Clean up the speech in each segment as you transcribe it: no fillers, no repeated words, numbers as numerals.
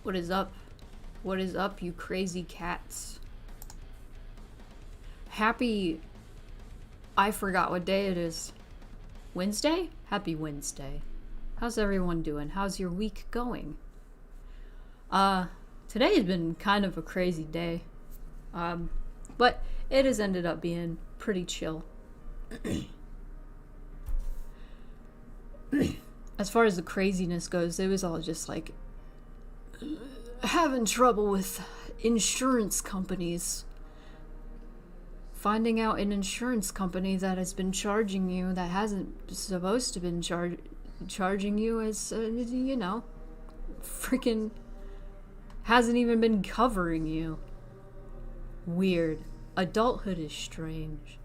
What is up? What is up, you crazy cats? Happy... I forgot what day it is. Wednesday? Happy Wednesday. How's everyone doing? How's your week going? Today has been kind of a crazy day. But it has ended up being pretty chill. As far as the craziness goes, it was all just like having trouble with insurance companies. Finding out an insurance company that has been charging you that hasn't supposed to been charging you as, you know, freaking hasn't even been covering you. Weird. Adulthood is strange.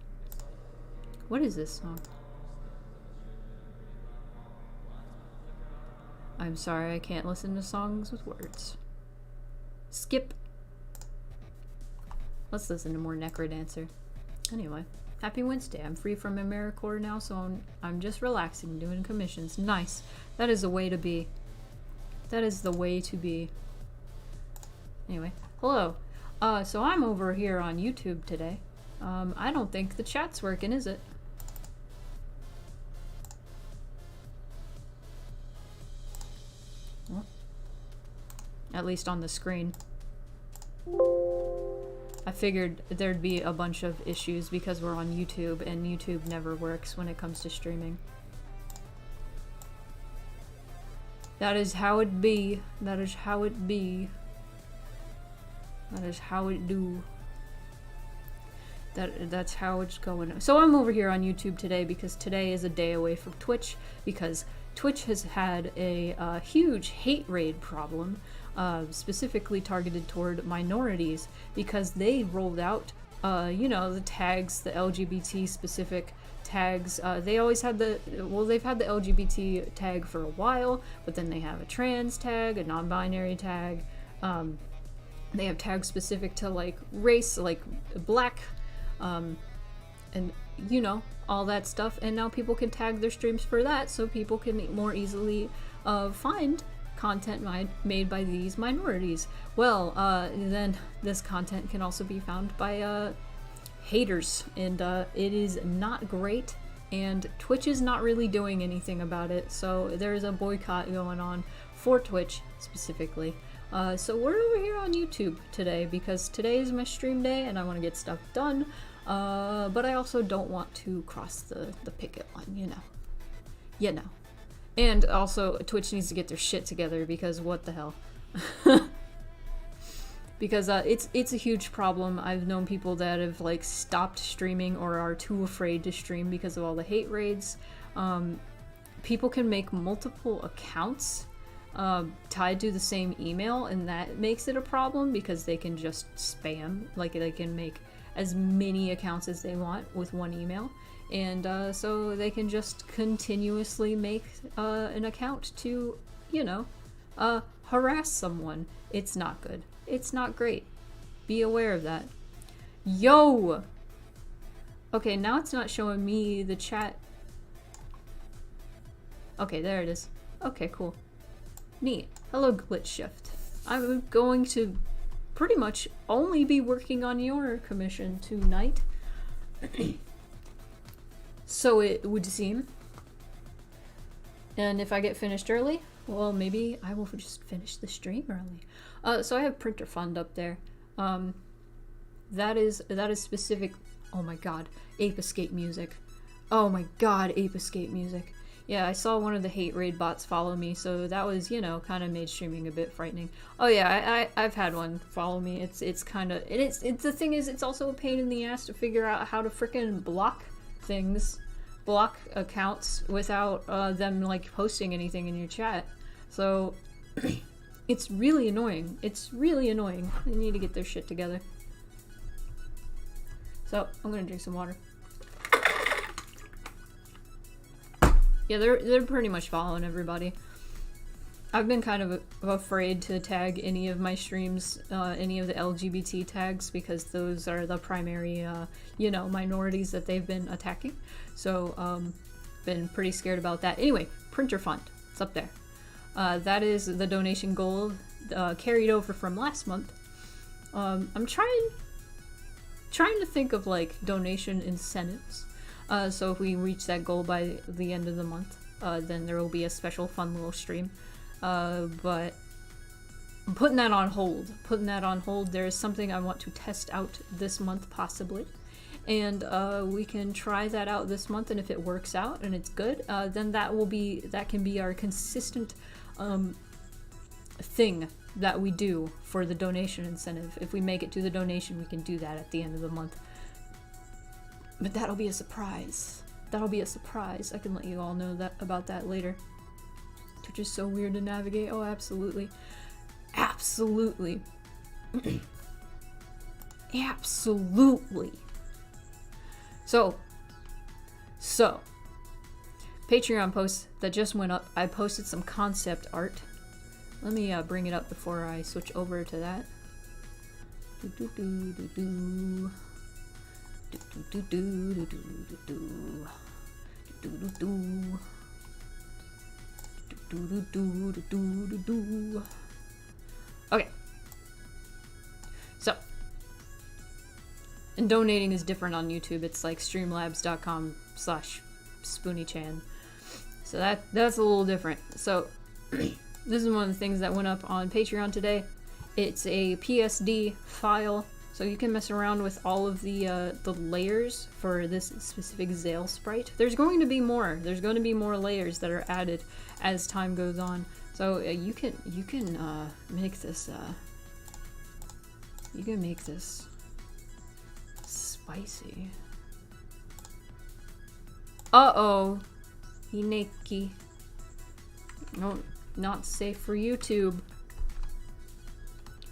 What is this song? I'm sorry, I can't listen to songs with words. Skip. Let's listen to more Necrodancer. Anyway, happy Wednesday. I'm free from AmeriCorps now, so I'm just relaxing, doing commissions. Nice. That is the way to be. That is the way to be. Anyway, hello. So I'm over here on YouTube today. I don't think the chat's working, is it? Well, at least on the screen. I figured there'd be a bunch of issues because we're on YouTube and YouTube never works when it comes to streaming. That is how it be. That is how it be. That is how it do. That's how it's going. So I'm over here on YouTube today because today is a day away from Twitch because Twitch has had a huge hate raid problem. Specifically targeted toward minorities because they rolled out, you know, the tags, the LGBT specific tags. They always had they've had the LGBT tag for a while, but then they have a trans tag, a non-binary tag. They have tags specific to like race, like black, and you know, all that stuff. And now people can tag their streams for that, so people can more easily find content made by these minorities. Well, then this content can also be found by haters, and it is not great, and Twitch is not really doing anything about it, so there's a boycott going on for Twitch specifically. So we're over here on YouTube today because today is my stream day and I want to get stuff done, but I also don't want to cross the picket line, you know. And also, Twitch needs to get their shit together because what the hell? Because it's a huge problem. I've known people that have like stopped streaming or are too afraid to stream because of all the hate raids. People can make multiple accounts tied to the same email, and that makes it a problem because they can just spam. Like they can make as many accounts as they want with one email. And so they can just continuously make an account to, you know, harass someone. It's not good. It's not great. Be aware of that. Yo! Okay, now it's not showing me the chat. Okay, there it is. Okay, cool. Neat. Hello, Glitch Shift. I'm going to pretty much only be working on your commission tonight. So it would seem. And if I get finished early, well, maybe I will just finish the stream early. So I have Printer Fund up there. That is specific. Oh my god, Ape Escape music. Oh my god, Ape Escape music. Yeah, I saw one of the hate raid bots follow me, so that was, you know, kind of made streaming a bit frightening. Oh yeah, I've had one follow me. It's kind of it's the thing is, it's also a pain in the ass to figure out how to frickin' block things, block accounts without them like posting anything in your chat. So it's really annoying. It's really annoying. They need to get their shit together. So I'm gonna drink some water. Yeah, they're pretty much following everybody. I've been kind of afraid to tag any of my streams, any of the LGBT tags, because those are the primary, you know, minorities that they've been attacking. So, been pretty scared about that. Anyway, Printer Fund, it's up there. That is the donation goal carried over from last month. I'm trying to think of like donation incentives. So if we reach that goal by the end of the month, then there will be a special fun little stream. But I'm putting that on hold. There is something I want to test out this month, possibly. And we can try that out this month, and if it works out and it's good, then that can be our consistent thing that we do for the donation incentive. If we make it to the donation, we can do that at the end of the month. But that'll be a surprise. I can let you all know about that later. Which is so weird to navigate. Oh, absolutely. Absolutely. Absolutely. So, Patreon post that just went up. I posted some concept art. Let me bring it up before I switch over to that. Okay. So, and donating is different on YouTube. It's like streamlabs.com/SpoonieChan. So that's a little different. So this is one of the things that went up on Patreon today. It's a PSD file, so you can mess around with all of the layers for this specific Zale sprite. There's going to be more. There's going to be more layers that are added as time goes on. So you can make this. You can make this spicy. Uh-oh. Hineki. No, not safe for YouTube.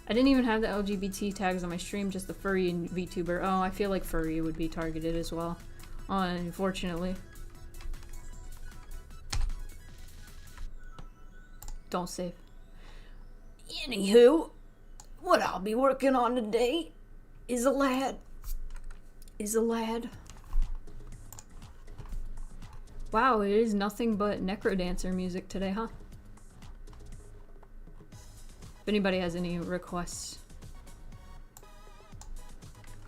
I didn't even have the LGBT tags on my stream, just the furry and VTuber. Oh, I feel like furry would be targeted as well. Unfortunately. Don't save. Anywho, what I'll be working on today is a lad. Wow, it is nothing but Necrodancer music today, huh? If anybody has any requests,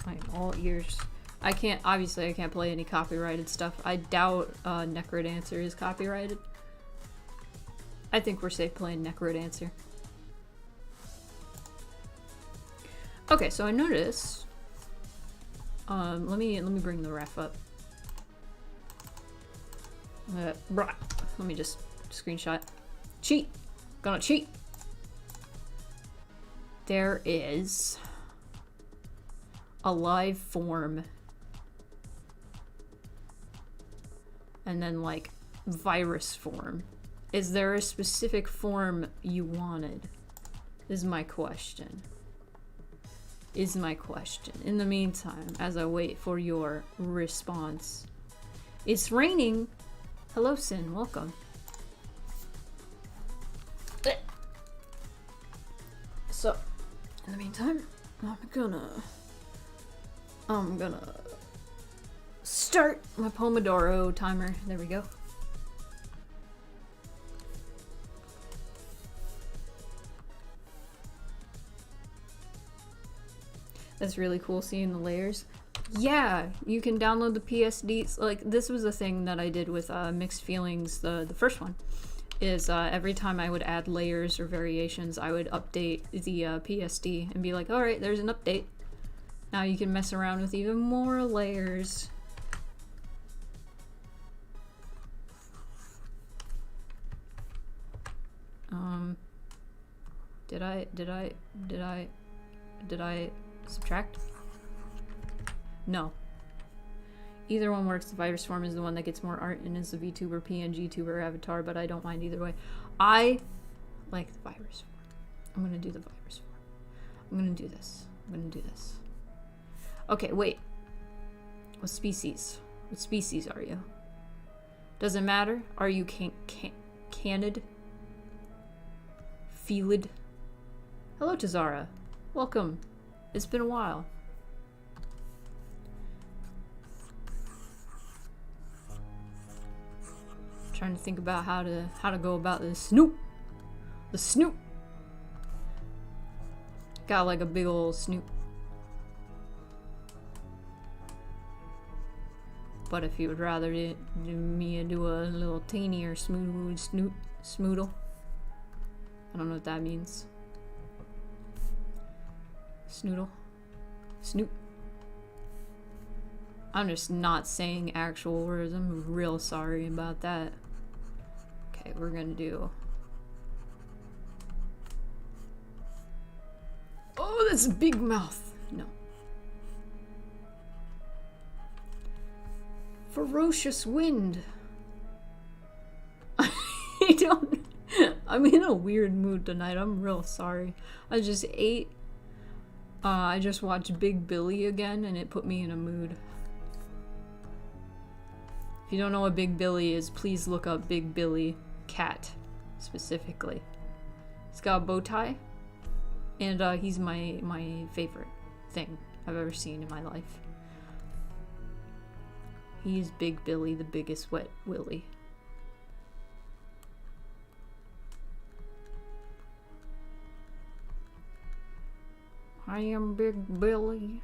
I'm all ears. Obviously I can't play any copyrighted stuff. I doubt Necrodancer is copyrighted. I think we're safe playing Necrodancer. Okay, so I noticed. Let me bring the ref up. Let me just screenshot. Cheat! Gonna cheat! There is a live form. And then like virus form. Is there a specific form you wanted? Is my question. In the meantime, as I wait for your response. It's raining. Hello, Sin. Welcome. So, in the meantime, I'm gonna start my Pomodoro timer. There we go. That's really cool seeing the layers. Yeah, you can download the PSDs. Like, this was a thing that I did with Mixed Feelings, the first one. Is every time I would add layers or variations, I would update the PSD and be like, alright, there's an update. Now you can mess around with even more layers. Did I subtract? No. Either one works. The virus form is the one that gets more art and is the VTuber PNG tuber avatar, but I don't mind either way. I like the virus form. I'm gonna do the virus form. I'm gonna do this. Okay, wait. What species? What species are you? Doesn't matter. Are you canid? Felid? Hello, Tazara. Welcome. It's been a while. Trying to think about how to go about this. Snoop. The Snoop. Got like a big old snoot. But if you would rather do a little teenier smoodle. I don't know what that means. Snoodle. Snoot. I'm just not saying actual words. I'm real sorry about that. Okay, we're gonna do... Oh, that's a big mouth. No. Ferocious wind. I don't... I'm in a weird mood tonight. I'm real sorry. I just ate... I just watched Big Billy again, and it put me in a mood. If you don't know what Big Billy is, please look up Big Billy cat, specifically. He's got a bow tie, and he's my favorite thing I've ever seen in my life. He's Big Billy, the biggest wet willy. I am Big Billy.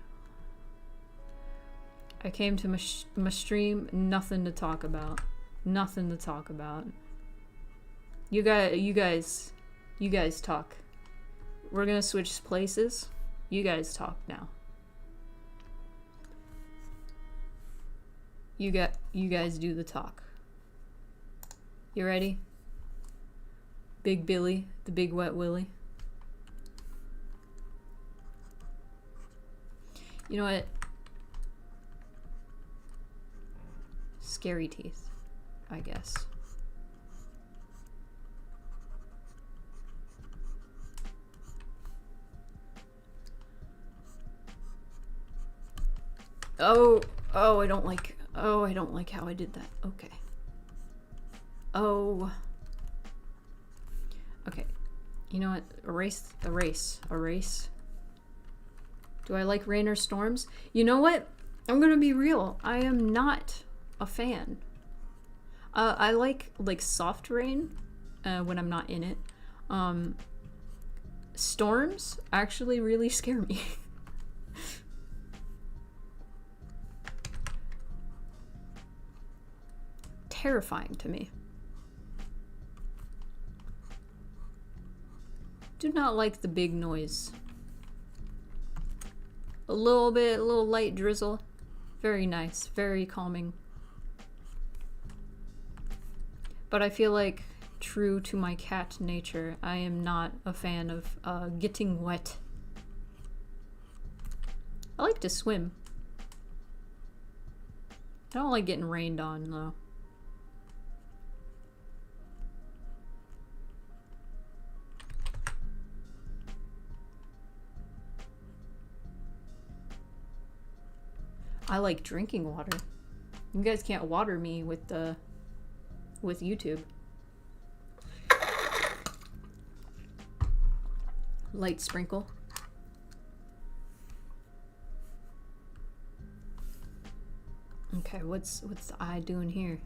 I came to my stream, nothing to talk about. Nothing to talk about. You guys talk. We're gonna switch places. You guys talk now. You guys do the talk. You ready? Big Billy, the big wet willy. You know what? Scary teeth, I guess. Oh, I don't like how I did that. Okay. Oh. Okay. You know what? Erase. Do I like rain or storms? You know what? I'm gonna be real. I am not a fan. I like soft rain when I'm not in it. Storms actually really scare me. Terrifying to me. Do not like the big noise. A little light drizzle. Very nice, very calming. But I feel like, true to my cat nature, I am not a fan of getting wet. I like to swim. I don't like getting rained on, though. I like drinking water. You guys can't water me with YouTube. Light sprinkle. Okay, what's the eye doing here?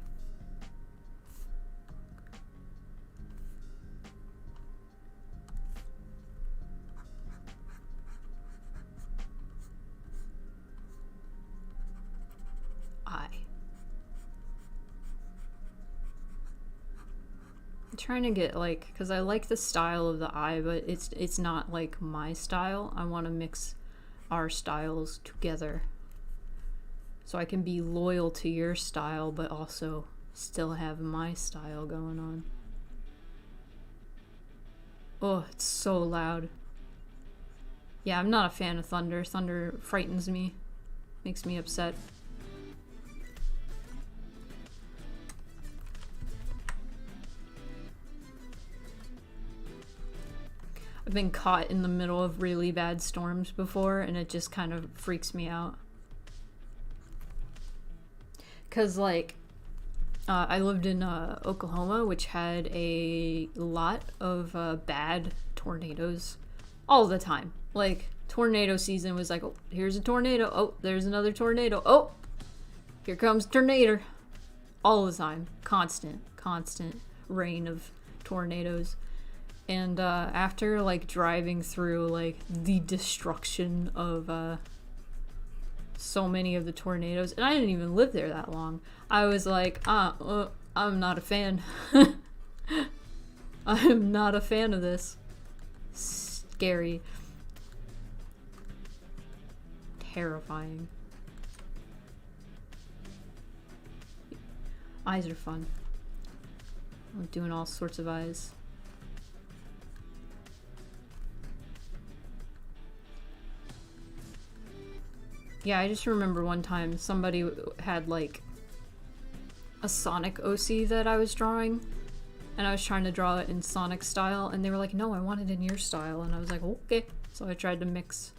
Trying to get because I like the style of the eye, but it's not like my style. I want to mix our styles together so I can be loyal to your style but also still have my style going on. Oh, it's so loud. Yeah, I'm not a fan of thunder. Thunder frightens me, makes me upset. I've been caught in the middle of really bad storms before, and it just kind of freaks me out. Cause I lived in Oklahoma, which had a lot of bad tornadoes all the time. Like, tornado season was like, oh, here's a tornado. Oh, there's another tornado. Oh, here comes tornado. All the time. Constant rain of tornadoes. And after like driving through like the destruction of so many of the tornadoes, and I didn't even live there that long, I was like, I'm not a fan. I'm not a fan of this. Scary. Terrifying. Eyes are fun. I'm doing all sorts of eyes. Yeah, I just remember one time somebody had like a Sonic OC that I was drawing, and I was trying to draw it in Sonic style, and they were like, no, I want it in your style, and I was like, okay. So I tried to mix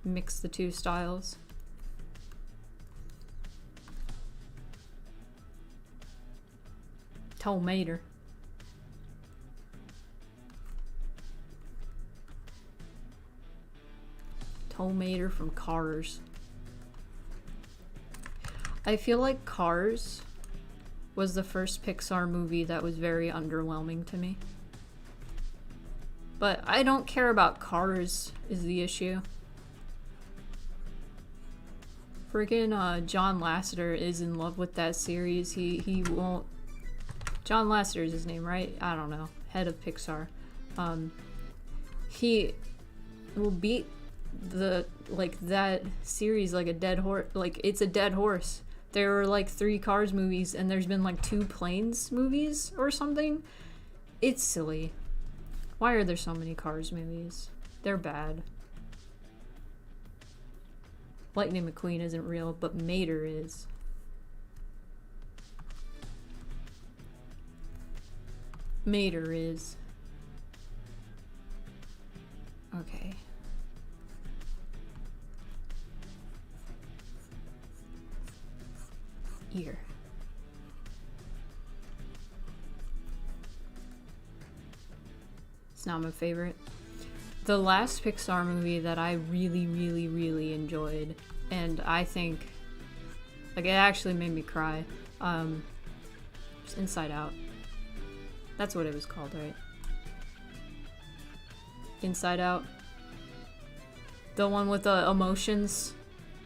the two styles. Tomater. Tomater from Cars. I feel like Cars was the first Pixar movie that was very underwhelming to me. But I don't care about Cars is the issue. Friggin' John Lasseter is in love with that series. He won't... John Lasseter is his name, right? I don't know. Head of Pixar. He will beat the that series like a dead horse. Like, it's a dead horse. There were like 3 Cars movies, and there's been like 2 Planes movies or something. It's silly. Why are there so many Cars movies? They're bad. Lightning McQueen isn't real, but Mater is. Mater is. Okay. Ear. It's not my favorite. The last Pixar movie that I really, really, really enjoyed, and I think, like, it actually made me cry, was Inside Out. That's what it was called, right? Inside Out. The one with the emotions,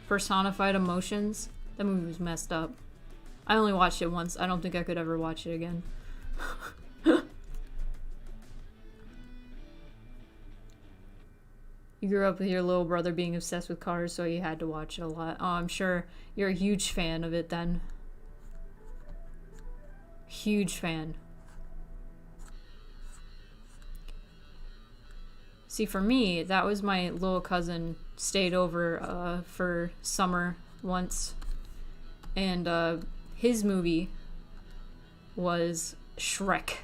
personified emotions. That movie was messed up. I only watched it once. I don't think I could ever watch it again. You grew up with your little brother being obsessed with cars, so you had to watch it a lot. Oh, I'm sure you're a huge fan of it then. Huge fan. See, for me, that was my little cousin stayed over for summer once. And his movie was Shrek.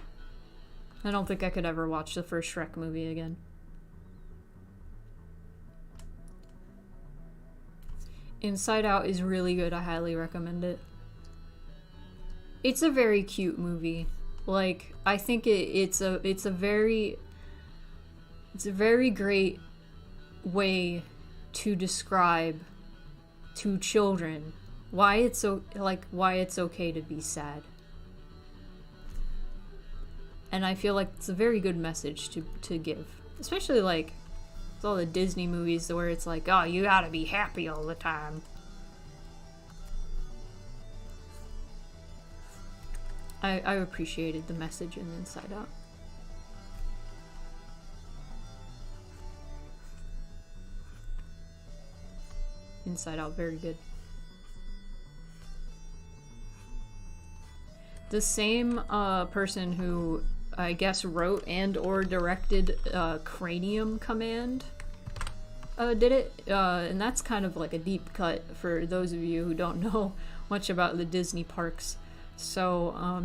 I don't think I could ever watch the first Shrek movie again. Inside Out is really good. I highly recommend it. It's a very cute movie. Like, I think it's a very great way to describe to children why it's okay to be sad. And I feel like it's a very good message to give, especially like with all the Disney movies where it's like, oh, you gotta be happy all the time. I appreciated the message in Inside Out. Inside Out, very good. The same person who I guess wrote and or directed Cranium Command did it, and that's kind of like a deep cut for those of you who don't know much about the Disney parks. So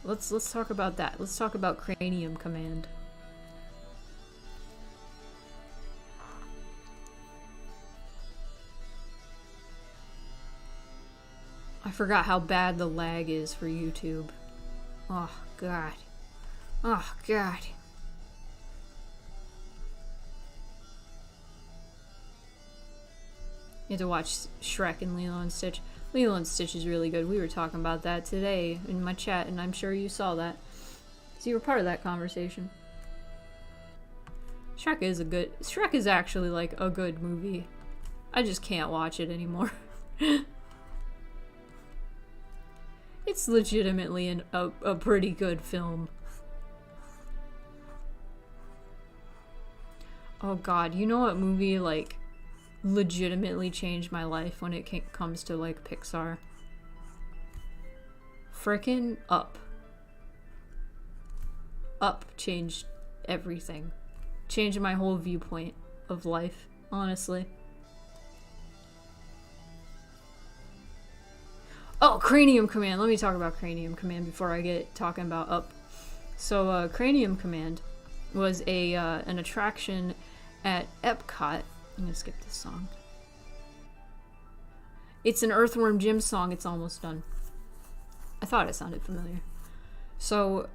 let's talk about that. Let's talk about Cranium Command. I forgot how bad the lag is for YouTube. Oh, God. Oh, God. You have to watch Shrek and Lilo and Stitch. Lilo and Stitch is really good. We were talking about that today in my chat, and I'm sure you saw that. So you were part of that conversation. Shrek is actually like a good movie. I just can't watch it anymore. It's legitimately a pretty good film. Oh god, you know what movie like legitimately changed my life when it comes to like Pixar? Frickin' Up. Up changed everything. Changed my whole viewpoint of life, honestly. Oh, Cranium Command. Let me talk about Cranium Command before I get talking about Up. So, Cranium Command was an attraction at Epcot. I'm gonna skip this song. It's an Earthworm Jim song. It's almost done. I thought it sounded familiar. So,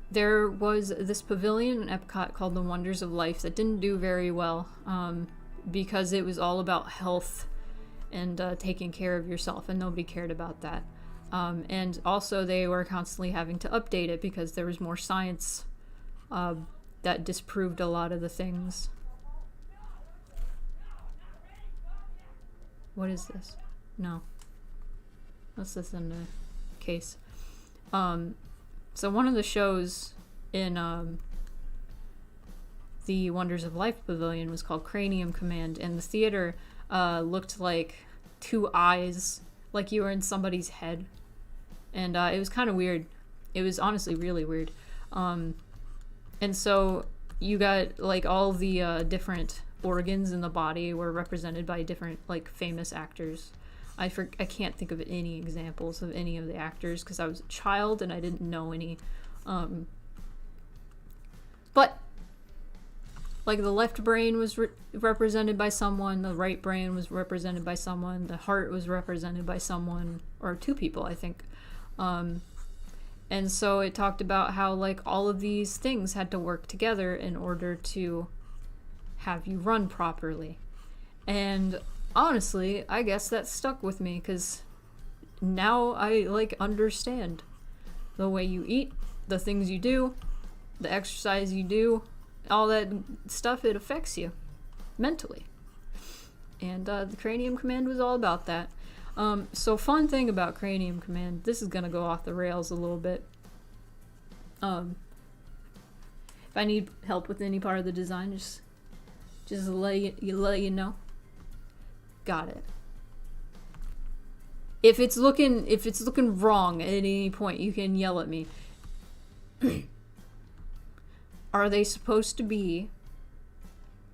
there was this pavilion in Epcot called the Wonders of Life that didn't do very well because it was all about health and taking care of yourself, and nobody cared about that. And also they were constantly having to update it because there was more science that disproved a lot of the things. What is this? No. Let's listen to Case. So one of the shows in the Wonders of Life Pavilion was called Cranium Command, and the theater looked like two eyes, like you were in somebody's head. And it was kind of weird. It was honestly really weird. And so you got like all the different organs in the body were represented by different like famous actors. I can't think of any examples of any of the actors because I was a child and I didn't know any. But like the left brain was represented by someone, the right brain was represented by someone, the heart was represented by someone, or two people, I think. And so it talked about how like all of these things had to work together in order to have you run properly. And honestly, I guess that stuck with me because now I like understand the way you eat, the things you do, the exercise you do, all that stuff. It affects you mentally. And the Cranium Command was all about that. So fun thing about Cranium Command, this is gonna go off the rails a little bit. If I need help with any part of the design, just let you know. Got it. If it's looking wrong at any point, you can yell at me. Are they supposed to be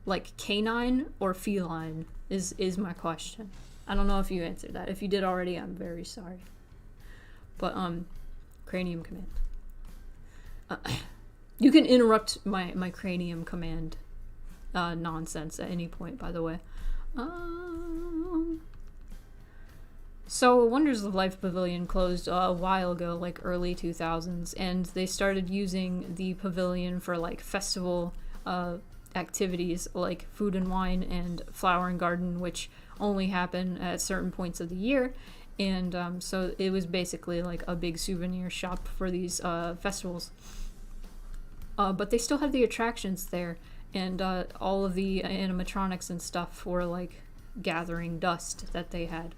like canine or feline is my question. I don't know if you answered that. If you did already, I'm very sorry. But Cranium Command. You can interrupt my Cranium Command nonsense at any point, by the way. So Wonders of Life Pavilion closed a while ago, like early 2000s, and they started using the pavilion for like festival activities like Food and Wine and Flower and Garden, which only happen at certain points of the year. And so it was basically like a big souvenir shop for these festivals. But they still have the attractions there, and all of the animatronics and stuff were like gathering dust that they had.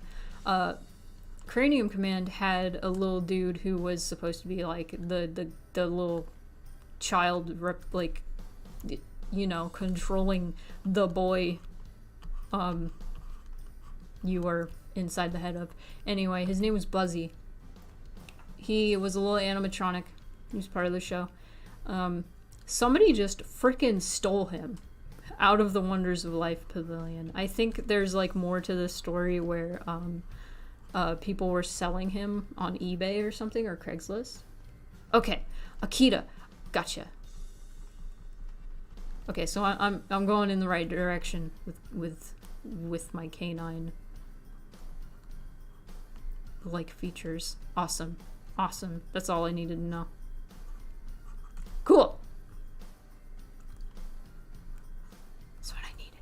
Cranium Command had a little dude who was supposed to be like the little child, like, you know, controlling the boy you were inside the head of. Anyway, his name was Buzzy. He was a little animatronic. He was part of the show. Somebody just freaking stole him out of the Wonders of Life Pavilion. I think there's like more to the story where people were selling him on eBay or something, or Craigslist. Okay, Akita, gotcha. Okay, so I'm going in the right direction with my canine like features. Awesome. That's all I needed to know. Cool. That's what I needed.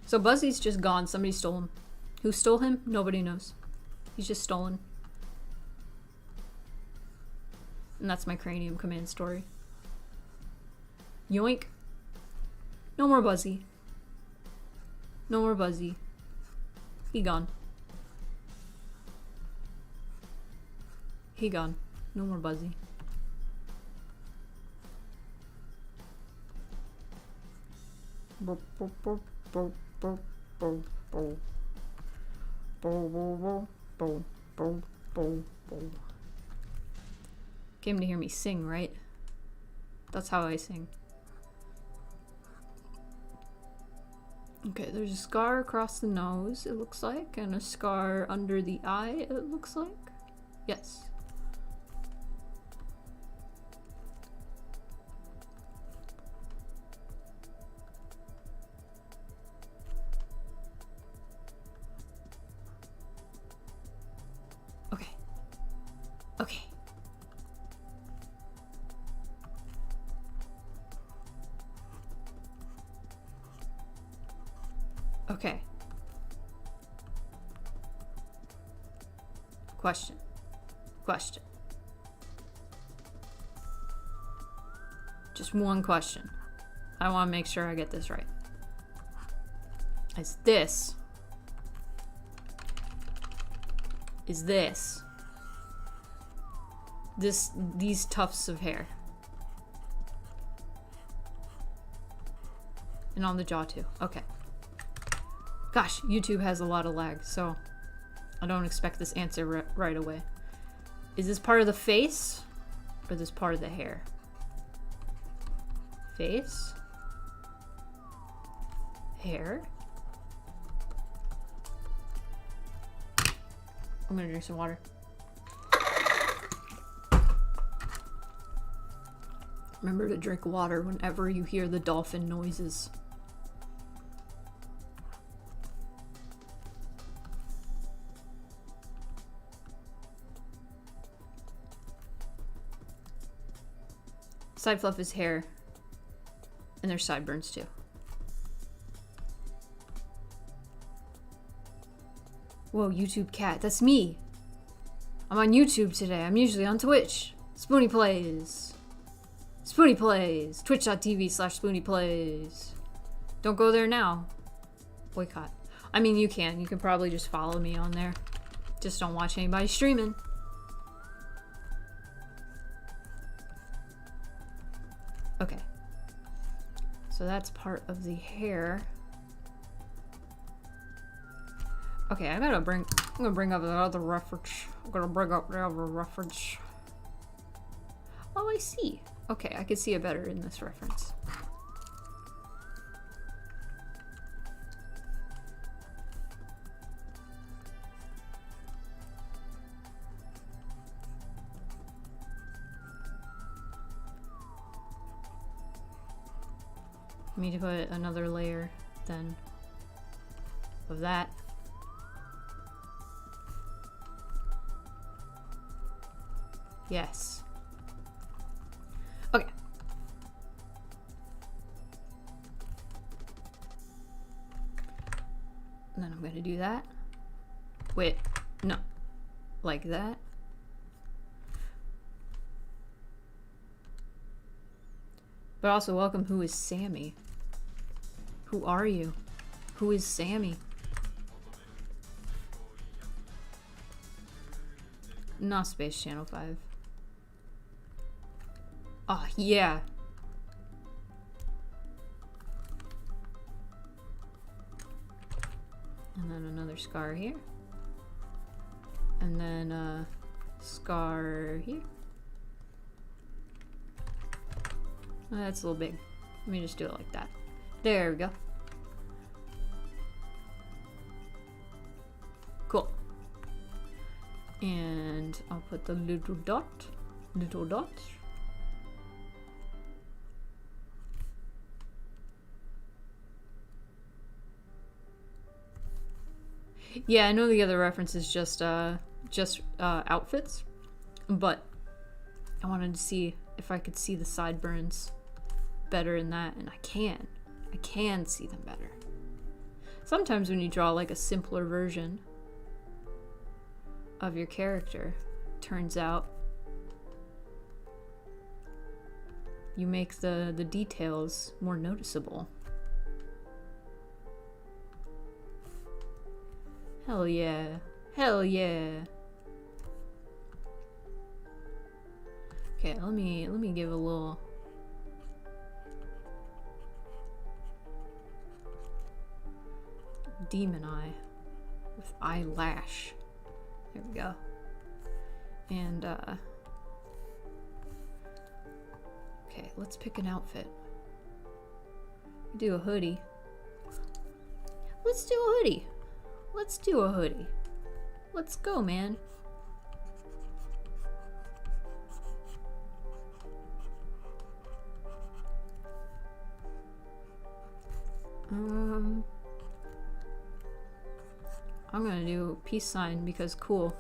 So Buzzy's just gone. Somebody stole him. Who stole him? Nobody knows. He's just stolen. And that's my cranium command story. Yoink. No more Buzzy. No more Buzzy. He gone. He gone. No more Buzzy. Came to hear me sing, right? That's how I sing. Okay, there's a scar across the nose, it looks like, and a scar under the eye, it looks like. Yes. Okay. Okay. Okay. Question. Question. Just one question. I want to make sure I get this right. Is this these tufts of hair? And on the jaw too. Okay. Gosh, YouTube has a lot of lag, so I don't expect this answer right away. Is this part of the face or this part of the hair? Face? Hair? I'm gonna drink some water. Remember to drink water whenever you hear the dolphin noises. Side fluff is hair. And there's sideburns too. Whoa, YouTube cat. That's me. I'm on YouTube today. I'm usually on Twitch. Spoonie Plays. Spoonie Plays. Twitch.tv/Spoonie Plays. Don't go there now. Boycott. I mean, you can. You can probably just follow me on there. Just don't watch anybody streaming. Okay. So that's part of the hair. Okay, I'm gonna bring up the other reference. I'm gonna bring up the other reference. Oh, I see. Okay, I can see it better in this reference. I need to put another layer then of that. Yes. Okay. And then I'm gonna do that. Wait, no. Like that. But also welcome, who is Sammy? Who are you? Who is Sammy? Not Space Channel 5. Oh, yeah. And then another scar here. And then a scar here. Oh, that's a little big. Let me just do it like that. There we go. Cool. And I'll put the little dot. Little dots. Yeah, I know the other reference is just outfits, but I wanted to see if I could see the sideburns better in that, and I can see them better. Sometimes when you draw like a simpler version of your character, turns out You make the details more noticeable. Hell yeah. Hell yeah. Okay, let me give a little demon eye with eyelash. There we go. And okay, let's pick an outfit. Do a hoodie. Let's do a hoodie. Let's do a hoodie. Let's go, man. I'm gonna do a peace sign because cool.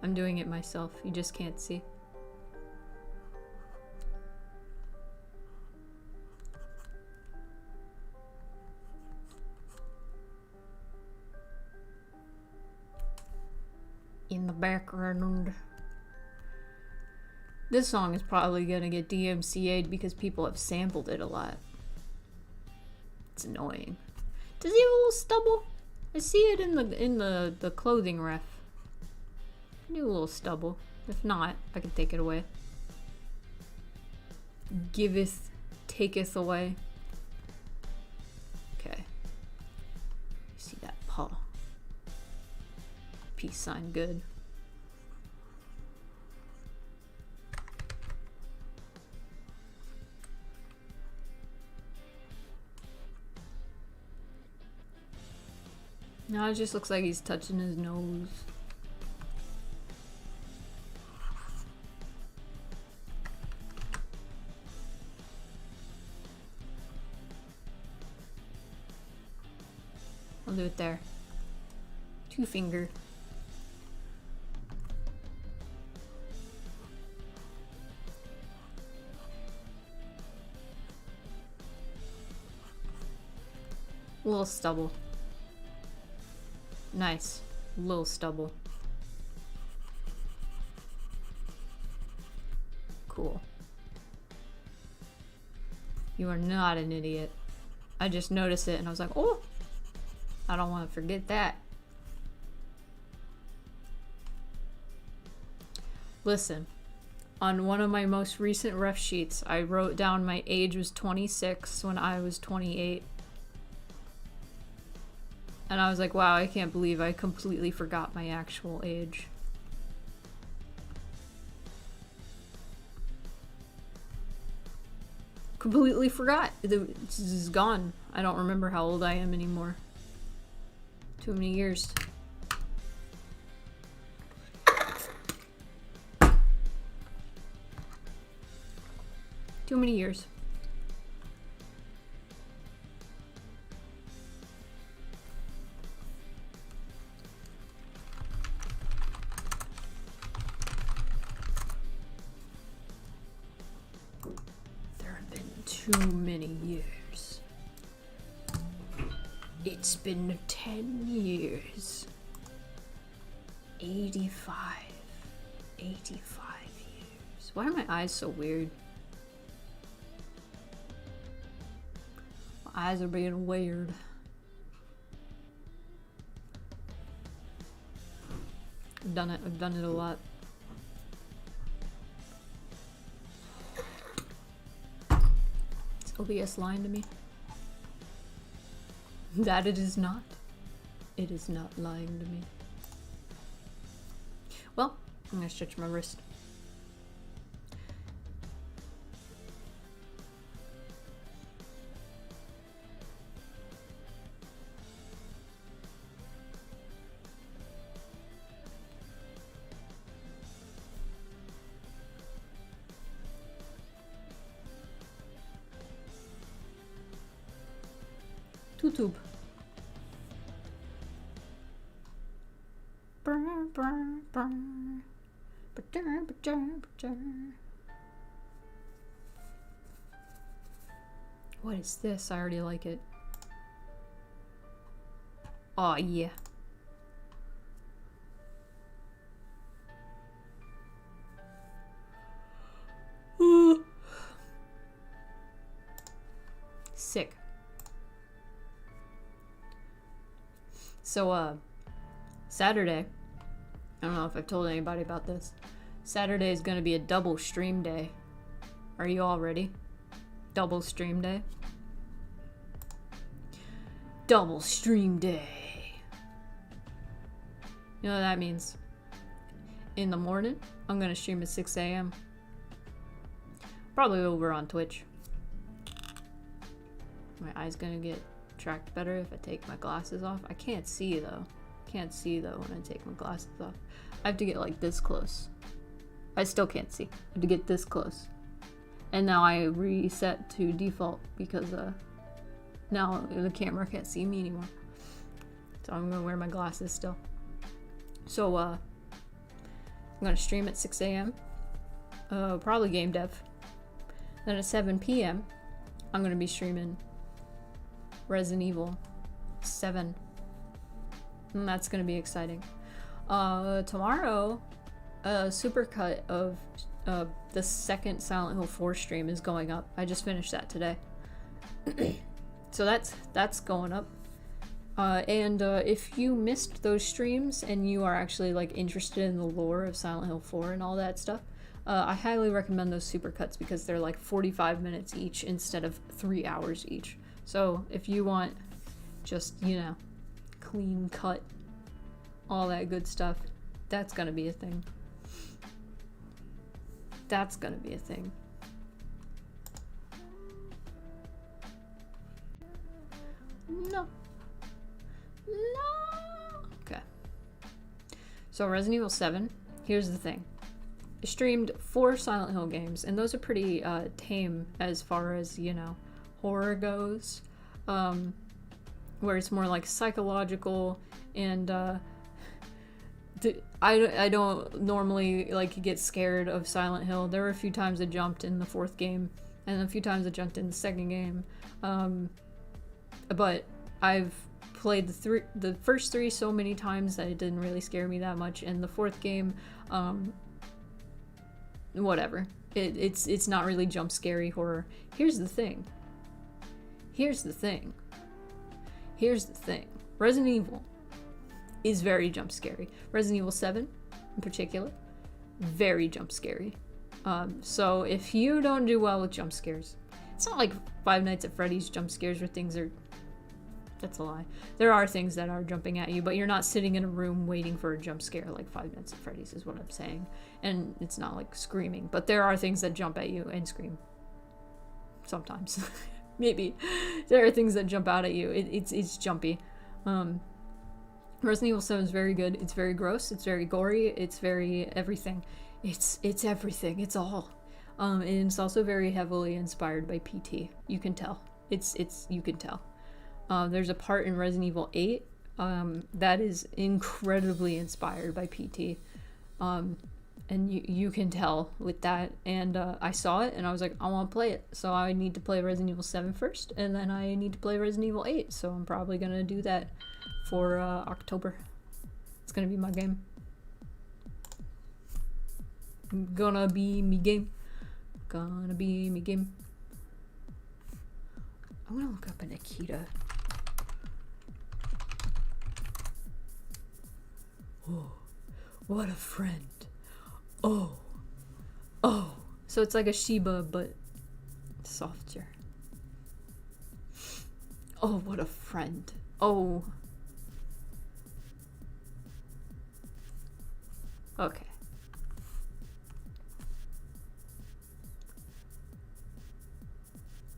I'm doing it myself, you just can't see. In the background. This song is probably gonna get DMCA'd because people have sampled it a lot. It's annoying. Does he have a little stubble? I see it in the clothing ref. Do a little stubble. If not, I can take it away. Giveth, taketh away. Okay. See that paw. Peace sign, good. Now it just looks like he's touching his nose. I'll do it there. 2 finger. Little stubble. Nice. Little stubble. Cool. You are not an idiot. I just noticed it and I was like, oh! I don't want to forget that. Listen, on one of my most recent ref sheets, I wrote down my age was 26 when I was 28. And I was like, wow, I can't believe I completely forgot my actual age. Completely forgot. This is gone. I don't remember how old I am anymore. Too many years. Too many years. Too many years. It's been 10 years. 85. 85 years. Why are my eyes so weird? My eyes are being weird. I've done it a lot. OBS lying to me? That it is not. It is not lying to me. Well, I'm gonna stretch my wrist. YouTube. What is this? I already like it. Oh yeah. Sick. So, Saturday, I don't know if I've told anybody about this. Saturday is going to be a double stream day. Are you all ready? Double stream day. Double stream day. You know what that means? In the morning, I'm going to stream at 6 a.m. Probably over on Twitch. My eye's going to get tracked better if I take my glasses off. I can't see though. Can't see though when I take my glasses off. I have to get like this close. I still can't see. I have to get this close. And now I reset to default because now the camera can't see me anymore. So I'm gonna wear my glasses still. So I'm gonna stream at 6 a.m. Probably game dev. Then at 7 p.m. I'm gonna be streaming Resident Evil 7. And that's gonna be exciting. Tomorrow, a supercut of the second Silent Hill 4 stream is going up. I just finished that today. So that's going up. And if you missed those streams and you are actually like interested in the lore of Silent Hill 4 and all that stuff, I highly recommend those supercuts because they're like 45 minutes each instead of 3 hours each. So if you want just, you know, clean cut, all that good stuff, that's gonna be a thing. That's gonna be a thing. No. Okay. So Resident Evil 7, here's the thing. I streamed 4 Silent Hill games, and those are pretty tame as far as, you know, horror goes. Where it's more like psychological, and I don't normally like get scared of Silent Hill. There were a few times I jumped in the 4th game, and a few times I jumped in the 2nd game. But I've played the first 3 so many times that it didn't really scare me that much, and the 4th game, whatever. It's not really jump scary horror. Here's the thing. Resident Evil is very jump scary. Resident Evil 7, in particular, very jump scary. So if you don't do well with jump scares, it's not like Five Nights at Freddy's jump scares where things are... That's a lie. There are things that are jumping at you, but you're not sitting in a room waiting for a jump scare like Five Nights at Freddy's is what I'm saying. And it's not like screaming, but there are things that jump at you and scream. Sometimes. Maybe. There are things that jump out at you. It's jumpy. Resident Evil 7 is very good. It's very gross. It's very gory. It's very everything. It's everything. It's all. And it's also very heavily inspired by PT. You can tell. You can tell. There's a part in Resident Evil 8 that is incredibly inspired by PT. And you can tell with that. And I saw it and I was like, I want to play it. So I need to play Resident Evil 7 first, and then I need to play Resident Evil 8. So I'm probably going to do that for October. It's going to be my game. Gonna be me game. I'm going to look up a Nikita. Oh, what a friend. Oh. So it's like a Shiba, but softer. Oh, what a friend. Oh. Okay.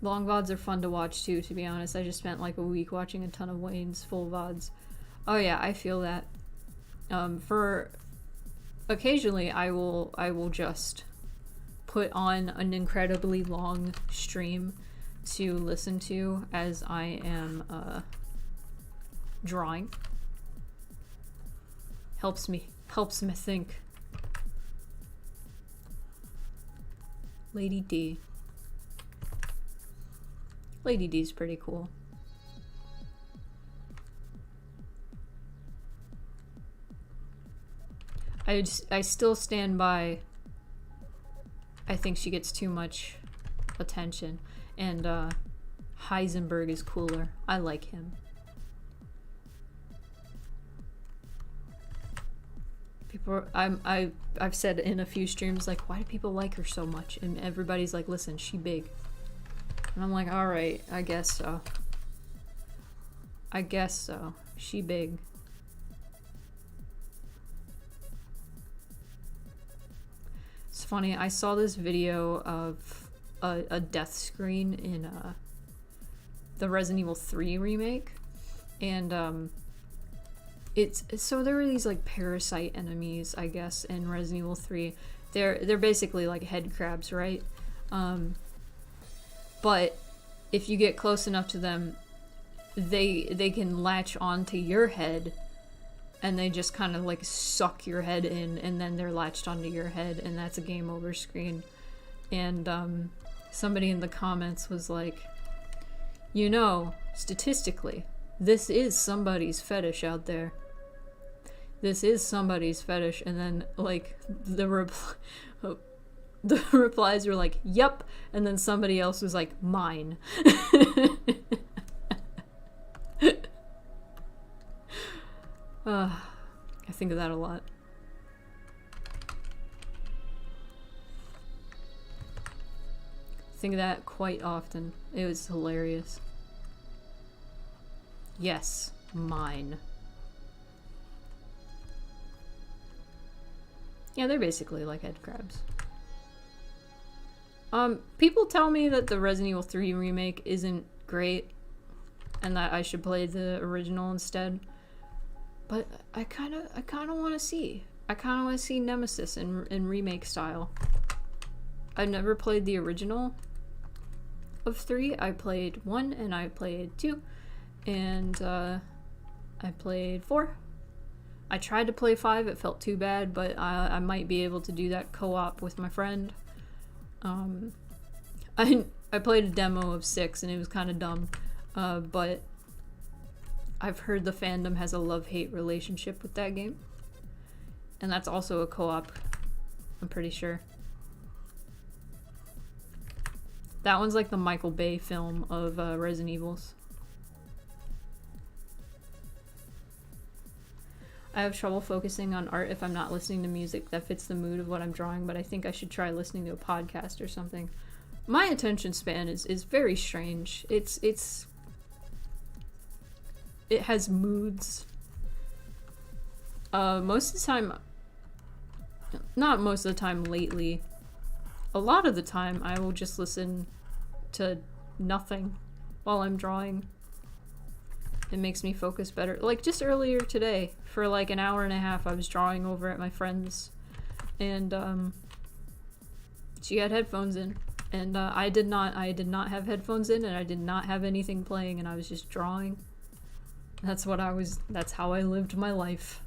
Long VODs are fun to watch too, to be honest. I just spent like a week watching a ton of Wayne's full VODs. Oh yeah, I feel that. For occasionally I will just put on an incredibly long stream to listen to as I am drawing. Helps me think. Lady D. Lady D's pretty cool. I still stand by. I think she gets too much attention, and Heisenberg is cooler. I like him. People, I've said in a few streams, like, why do people like her so much? And everybody's like, listen, she big. And I'm like, alright, I guess so. I guess so. She big. It's funny, I saw this video of a death screen in the Resident Evil 3 remake. And so there were these like parasite enemies, I guess, in Resident Evil 3. They're basically like head crabs, right? But if you get close enough to them, they can latch onto your head, and they just kind of like suck your head in, and then they're latched onto your head, and that's a game over screen. And somebody in the comments was like, you know, statistically, this is somebody's fetish out there. This is somebody's fetish. And then like the replies were like, yep, and then somebody else was like, mine. I think of that a lot. Think of that quite often. It was hilarious. Yes, mine. Yeah, they're basically like head crabs. People tell me that the Resident Evil 3 remake isn't great, and that I should play the original instead. But I kind of want to see. I kind of want to see Nemesis in remake style. I've never played the original of 3. I played 1 and I played 2, and I played 4. I tried to play 5. It felt too bad, but I might be able to do that co-op with my friend. I played a demo of 6 and it was kind of dumb, but I've heard the fandom has a love-hate relationship with that game. And that's also a co-op, I'm pretty sure. That one's like the Michael Bay film of Resident Evils. I have trouble focusing on art if I'm not listening to music that fits the mood of what I'm drawing, but I think I should try listening to a podcast or something. My attention span is very strange. It has moods. Most of the time, not most of the time lately, a lot of the time I will just listen to nothing while I'm drawing. It makes me focus better. Like just earlier today, for like an hour and a half, I was drawing over at my friend's, and she had headphones in, and I did not have headphones in, and I did not have anything playing, and I was just drawing. That's how I lived my life.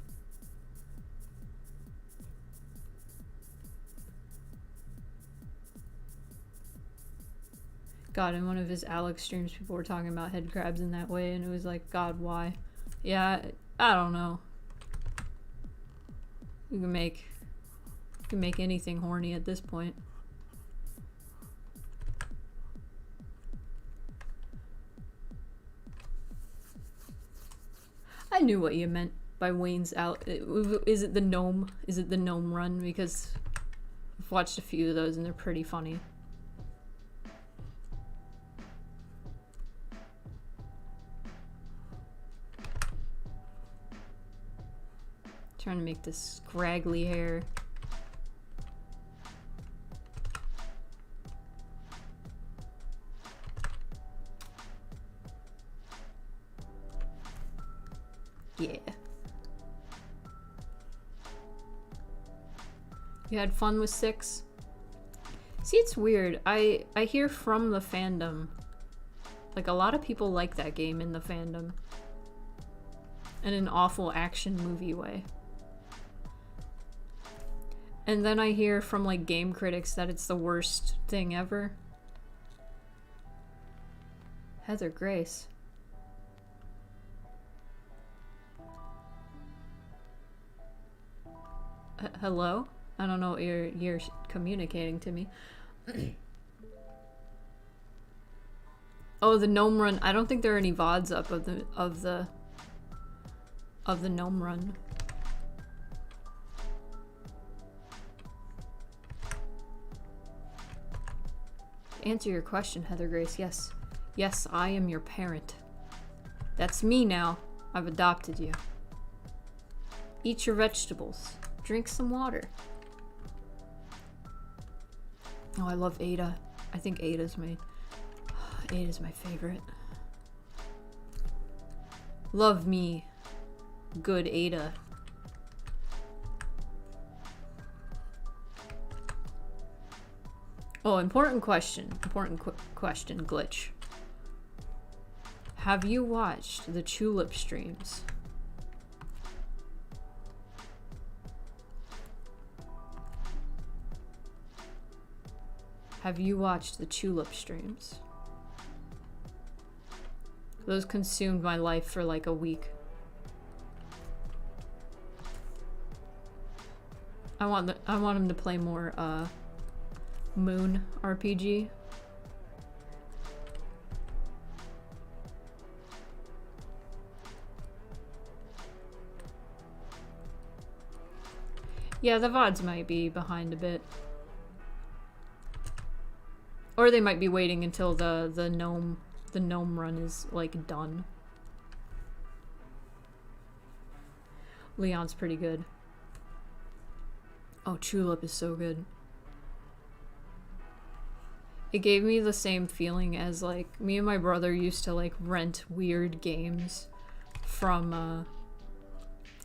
God, in one of his Alex streams, people were talking about head crabs in that way, and it was like, God, why? Yeah, I don't know. You can make anything horny at this point. I knew what you meant by Wayne's out. Is it the gnome? Is it the gnome run? Because I've watched a few of those and they're pretty funny. Trying to make this scraggly hair. Yeah. You had fun with 6? See, it's weird. I hear from the fandom, like a lot of people like that game in the fandom. In an awful action movie way. And then I hear from like game critics that it's the worst thing ever. Heather Grace. Hello? I don't know what you're communicating to me. Oh, the gnome run. I don't think there are any VODs up of the gnome run. To answer your question, Heather Grace, yes. Yes, I am your parent. That's me now. I've adopted you. Eat your vegetables. Drink some water. Oh, I love Ada. I think Ada's my favorite. Love me, good Ada. Oh, important question, Glitch. Have you watched the Tulip streams? Have you watched the Tulip streams? Those consumed my life for like a week. I want him to play more Moon RPG. Yeah, the VODs might be behind a bit. Or they might be waiting until the gnome run is like done. Leon's pretty good. Oh, Tulip is so good. It gave me the same feeling as like me and my brother used to like rent weird games from I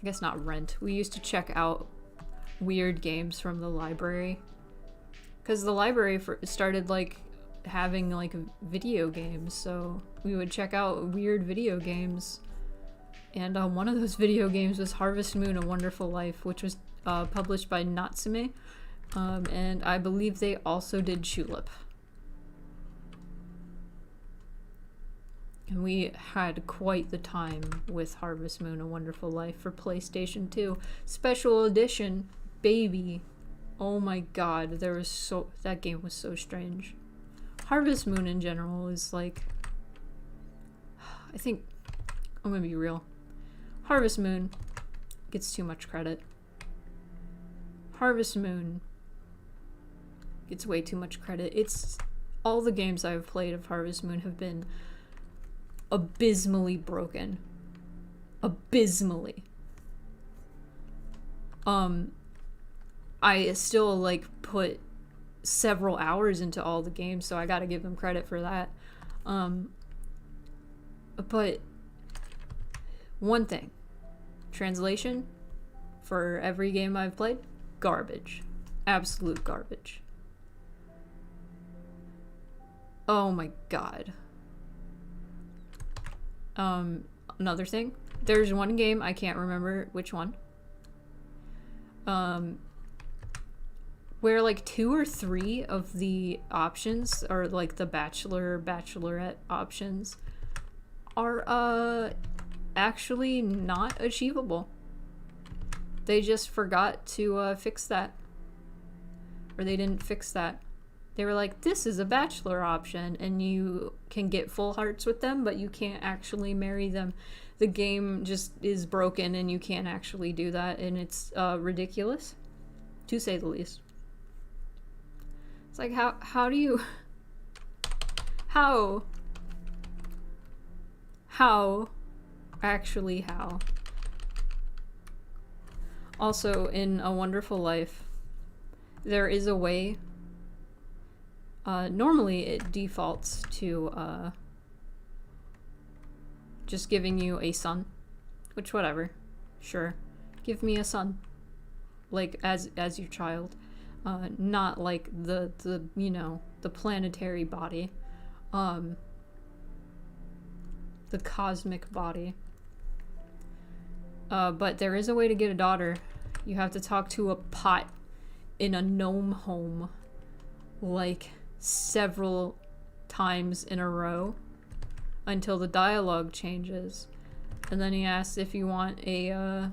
guess not rent. We used to check out weird games from the library. Because the library started like having like video games, so we would check out weird video games. And one of those video games was Harvest Moon: A Wonderful Life, which was published by Natsume, and I believe they also did Tulip. And we had quite the time with Harvest Moon: A Wonderful Life for PlayStation 2. Special edition, baby. Oh my god, that game was so strange. Harvest Moon in general is like, I think, I'm gonna be real. Harvest Moon gets too much credit. Harvest Moon gets way too much credit. All the games I've played of Harvest Moon have been abysmally broken. Abysmally. I still like put several hours into all the games, so I gotta give them credit for that. But one thing, translation for every game I've played, garbage. Absolute garbage. Oh my god. Another thing, there's one game, I can't remember which one, where like 2 or 3 of the options, or like the bachelorette options, are actually not achievable. They just forgot to fix that, or they didn't fix that. They were like, this is a bachelor option and you can get full hearts with them, but you can't actually marry them. The game just is broken and you can't actually do that, and it's ridiculous, to say the least. It's like, how do you... How? Actually, how? Also, in A Wonderful Life, there is a way... normally it defaults to just giving you a son, which whatever, sure, give me a son, like as your child, not like the you know, the planetary body, the cosmic body. But there is a way to get a daughter. You have to talk to a pot in a gnome home, like several times in a row until the dialogue changes, and then he asks if you want a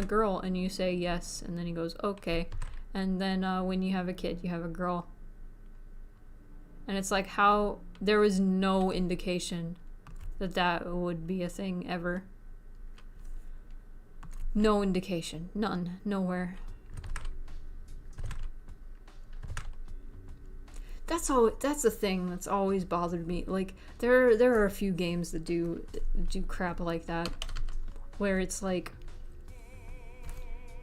girl, and you say yes, and then he goes okay, and then when you have a kid, you have a girl. And it's like, how there was no indication that that would be a thing ever. No indication. None. Nowhere. That's the thing that's always bothered me. Like, there are a few games that do crap like that, where it's like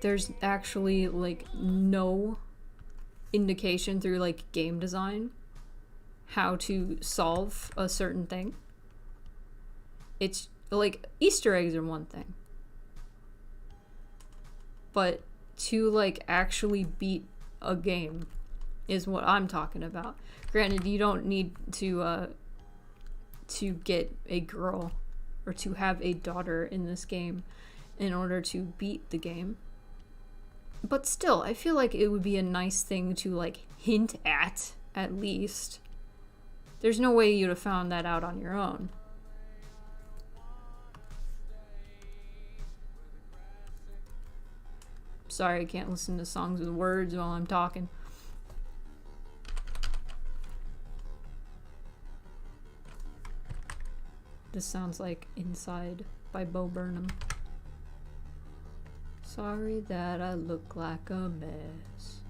there's actually like no indication through like game design how to solve a certain thing. It's like Easter eggs are one thing, but to like actually beat a game is what I'm talking about. Granted, you don't need to get a girl or to have a daughter in this game in order to beat the game. But still, I feel like it would be a nice thing to like hint at least. There's no way you'd have found that out on your own. Sorry, I can't listen to songs with words while I'm talking. This sounds like Inside by Bo Burnham. Sorry that I look like a mess.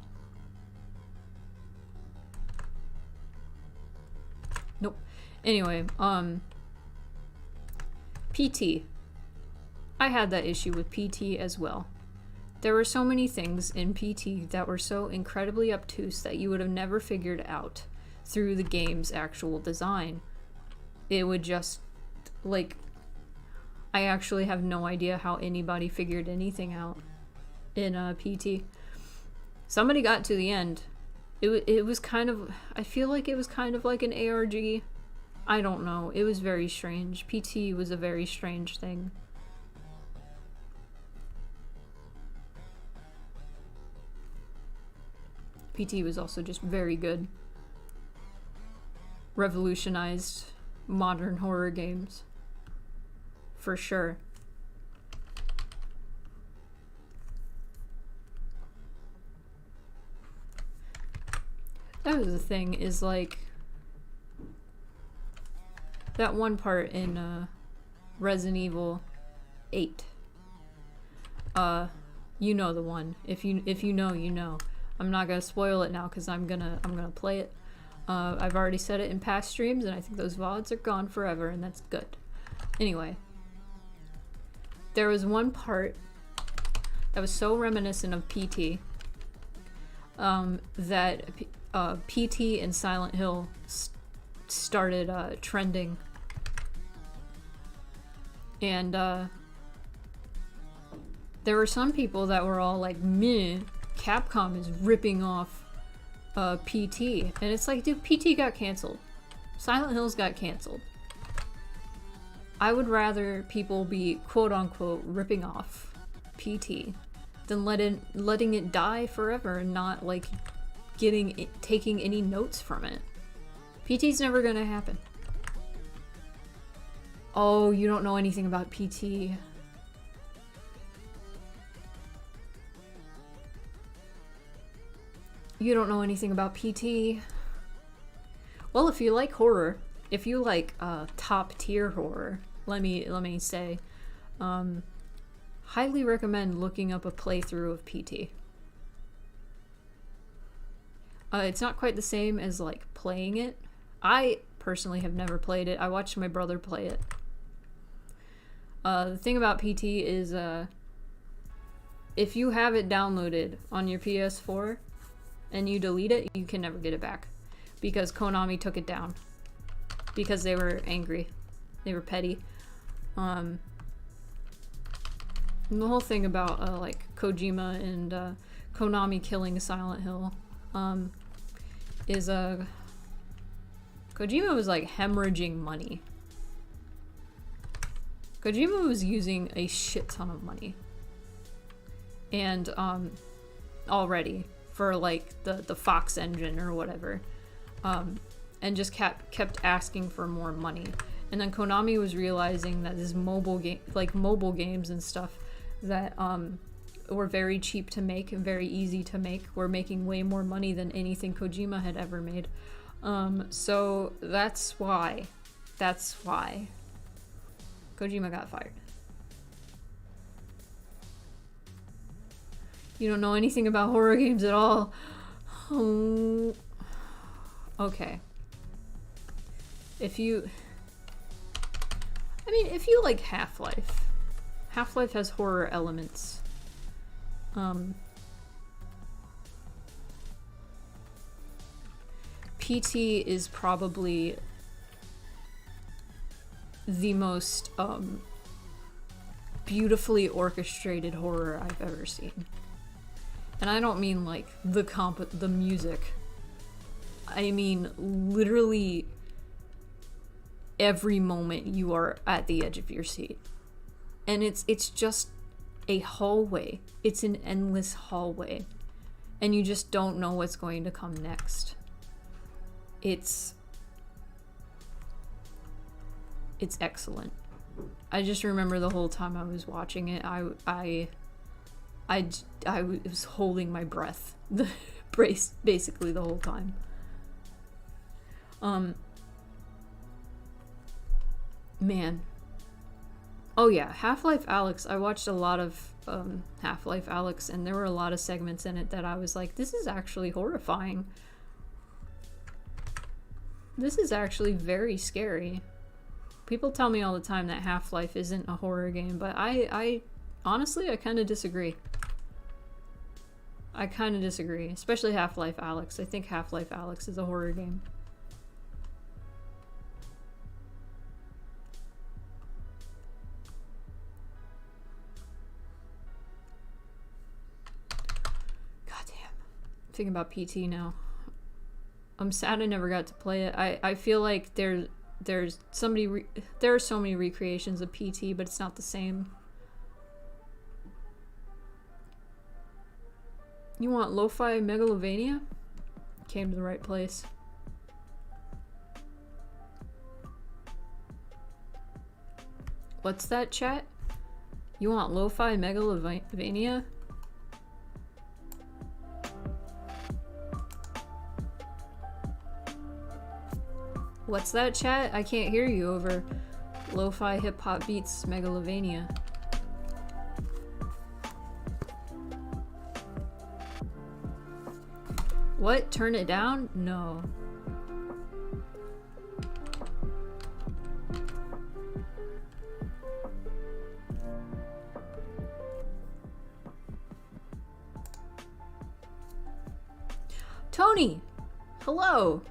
Nope. Anyway, PT. I had that issue with PT as well. There were so many things in PT that were so incredibly obtuse that you would have never figured out through the game's actual design. It would just, like, I actually have no idea how anybody figured anything out in PT. Somebody got to the end. It was kind of, I feel like it was kind of like an ARG. I don't know. It was very strange. PT was a very strange thing. PT was also just very good. Revolutionized modern horror games. For sure. That was the thing, is like that one part in Resident Evil 8. You know the one. If you know, you know. I'm not gonna spoil it now because I'm gonna play it. I've already said it in past streams, and I think those VODs are gone forever, and that's good. Anyway, there was one part that was so reminiscent of PT that PT and Silent Hill started trending, and there were some people that were all like, meh, Capcom is ripping off PT. And it's like, dude, PT got canceled. Silent Hills got canceled. I would rather people be quote-unquote ripping off PT than letting it die forever and not like taking any notes from it. PT's never gonna happen. Oh, you don't know anything about PT. You don't know anything about PT. Well, if you like horror, if you like top tier horror, let me say, highly recommend looking up a playthrough of PT. It's not quite the same as like playing it. I personally have never played it. I watched my brother play it. The thing about PT is if you have it downloaded on your PS4 and you delete it, you can never get it back because Konami took it down because they were angry. They were petty. And the whole thing about like Kojima and Konami killing Silent Hill is Kojima was like hemorrhaging money. Kojima was using a shit ton of money. And already for like the Fox engine or whatever. And just kept asking for more money. And then Konami was realizing that this mobile games and stuff that were very cheap to make and very easy to make, were making way more money than anything Kojima had ever made. So that's why. That's why Kojima got fired. You don't know anything about horror games at all. Oh. Okay. If you like Half-Life. Half-Life has horror elements. PT is probably the most beautifully orchestrated horror I've ever seen. And I don't mean like the music. I mean literally every moment you are at the edge of your seat. And it's just a hallway. It's an endless hallway. And you just don't know what's going to come next. It's excellent. I just remember the whole time I was watching it, I was holding my breath basically the whole time. Man. Oh yeah, Half-Life Alyx. I watched a lot of Half-Life Alyx, and there were a lot of segments in it that I was like, this is actually horrifying. This is actually very scary. People tell me all the time that Half-Life isn't a horror game, but I honestly, I kind of disagree. I kind of disagree, especially Half-Life Alyx. I think Half-Life Alyx is a horror game. Goddamn. I'm thinking about PT now. I'm sad I never got to play it. I feel like there are so many recreations of PT, but it's not the same. You want lo-fi Megalovania? Came to the right place. What's that, chat? You want lo-fi Megalovania? What's that, chat? I can't hear you over lo-fi hip-hop beats Megalovania. What? Turn it down? No. Tony! Hello!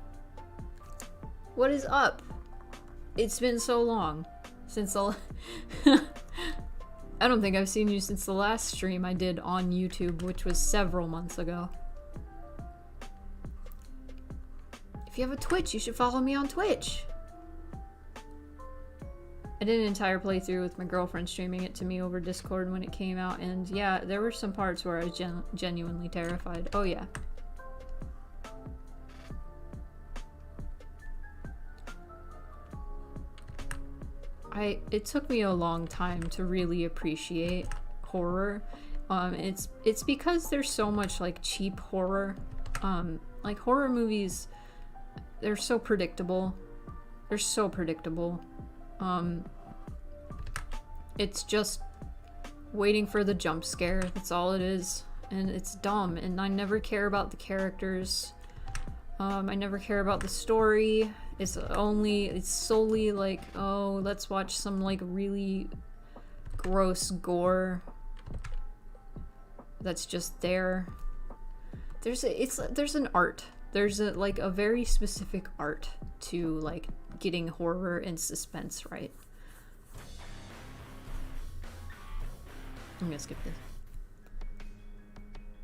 What is up? It's been so long since the I don't think I've seen you since the last stream I did on YouTube, which was several months ago. If you have a Twitch, you should follow me on Twitch. I did an entire playthrough with my girlfriend streaming it to me over Discord when it came out, and yeah, there were some parts where I was genuinely terrified. Oh yeah. It took me a long time to really appreciate horror. It's because there's so much like cheap horror. Like horror movies, they're so predictable. They're so predictable. It's just waiting for the jump scare. That's all it is. And it's dumb. And I never care about the characters. I never care about the story. It's solely like, oh, let's watch some like really gross gore that's just there. There's an art. There's like a very specific art to like getting horror and suspense right. I'm gonna skip this.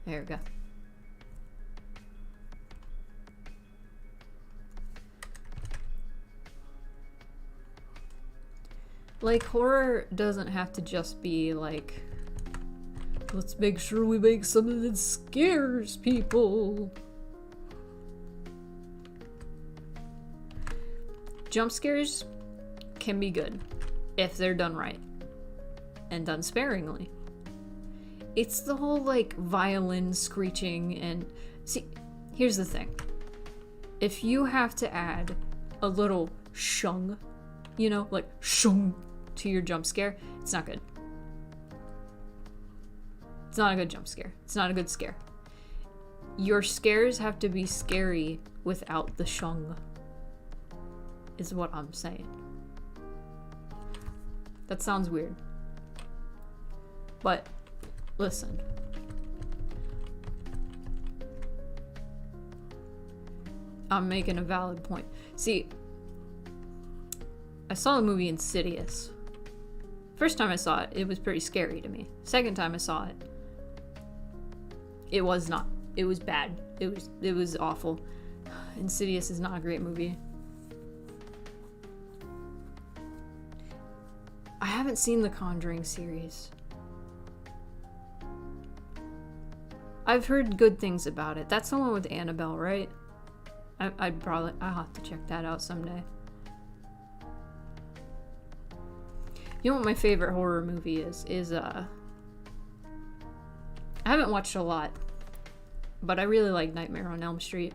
There we go. Like, horror doesn't have to just be like, let's make sure we make something that scares people. Jump scares can be good if they're done right and done sparingly. It's the whole like violin screeching and see, here's the thing. if you have to add a little shung, you know, like shung to your jump scare, it's not good. It's not a good jump scare. It's not a good scare. Your scares have to be scary without the shung, is what I'm saying. That sounds weird. But, listen. I'm making a valid point. See, I saw the movie Insidious. First time I saw it, it was pretty scary to me. Second time I saw it, it was not. It was bad. It was awful. Insidious is not a great movie. I haven't seen the Conjuring series. I've heard good things about it. That's the one with Annabelle, right? I'll have to check that out someday. You know what my favorite horror movie is I haven't watched a lot, but I really like Nightmare on Elm Street.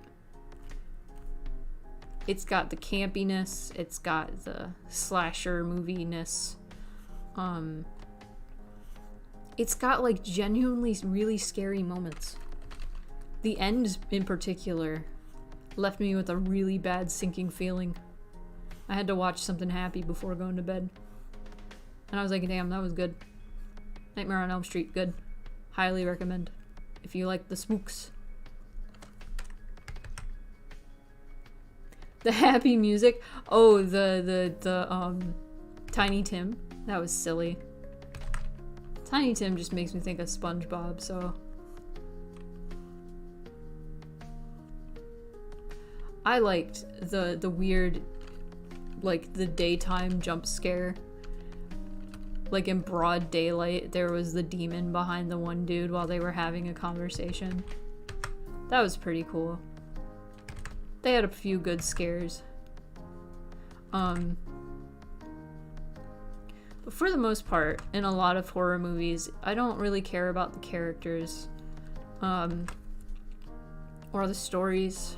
It's got the campiness, it's got the slasher movie-ness. It's got like genuinely really scary moments. The end in particular left me with a really bad sinking feeling. I had to watch something happy before going to bed. And I was like, damn, that was good. Nightmare on Elm Street, good. Highly recommend. If you like the spooks. The happy music. Oh, the Tiny Tim. That was silly. Tiny Tim just makes me think of SpongeBob, so. I liked the weird, like, the daytime jump scare. Like, in broad daylight, there was the demon behind the one dude while they were having a conversation. That was pretty cool. They had a few good scares. But for the most part, in a lot of horror movies, I don't really care about the characters. Or the stories.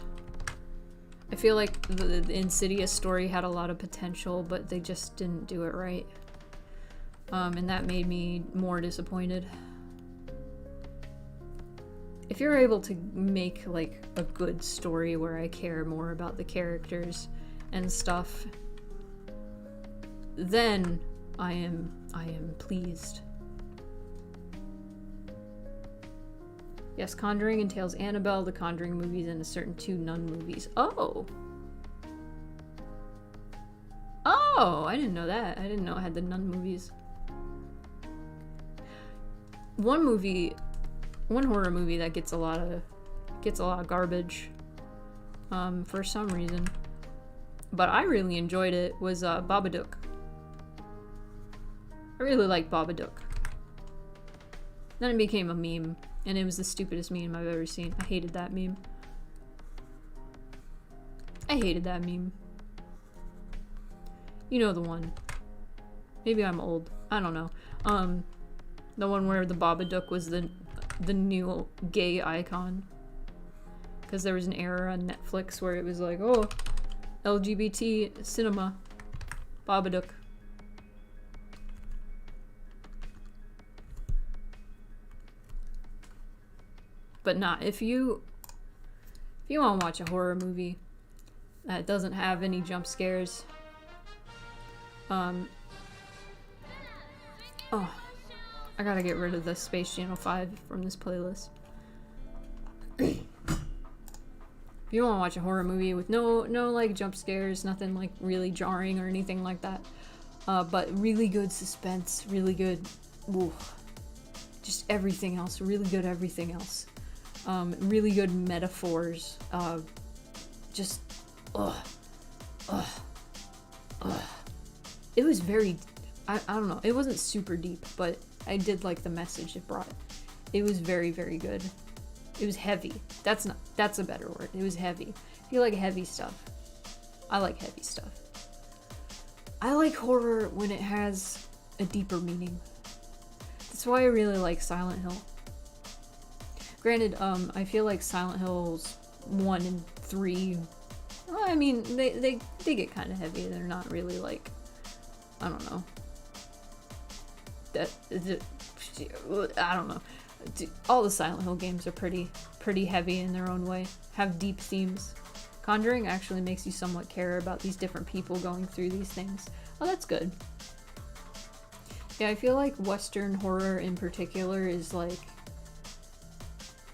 I feel like the Insidious story had a lot of potential, but they just didn't do it right. And that made me more disappointed. If you're able to make like a good story where I care more about the characters and stuff, then I am pleased. Yes, Conjuring entails Annabelle, the Conjuring movies, and a certain 2 Nun movies. Oh! Oh! I didn't know that. I didn't know it had the Nun movies. One horror movie that gets a lot of garbage, for some reason, but I really enjoyed it, was Babadook. I really liked Babadook. Then it became a meme, and it was the stupidest meme I've ever seen. I hated that meme. You know the one. Maybe I'm old. I don't know. The one where the Babadook was the new gay icon. Because there was an era on Netflix where it was like, oh, LGBT cinema. Babadook. But not if you want to watch a horror movie that doesn't have any jump scares. Oh, I gotta get rid of the Space Channel 5 from this playlist. If you want to watch a horror movie with no like jump scares, nothing like really jarring or anything like that, but really good suspense, really good, just everything else, really good everything else. Really good metaphors. It was very, I don't know, it wasn't super deep, but I did like the message it brought. It was very, very good. It was heavy. That's a better word. It was heavy. If you like heavy stuff, I like heavy stuff. I like horror when it has a deeper meaning. That's why I really like Silent Hill. Granted, I feel like Silent Hills 1 and 3 Well, I mean, they get kind of heavy. They're not really like, I don't know. I don't know. All the Silent Hill games are pretty heavy in their own way. Have deep themes. Conjuring actually makes you somewhat care about these different people going through these things. Oh, that's good. Yeah, I feel like Western horror in particular is like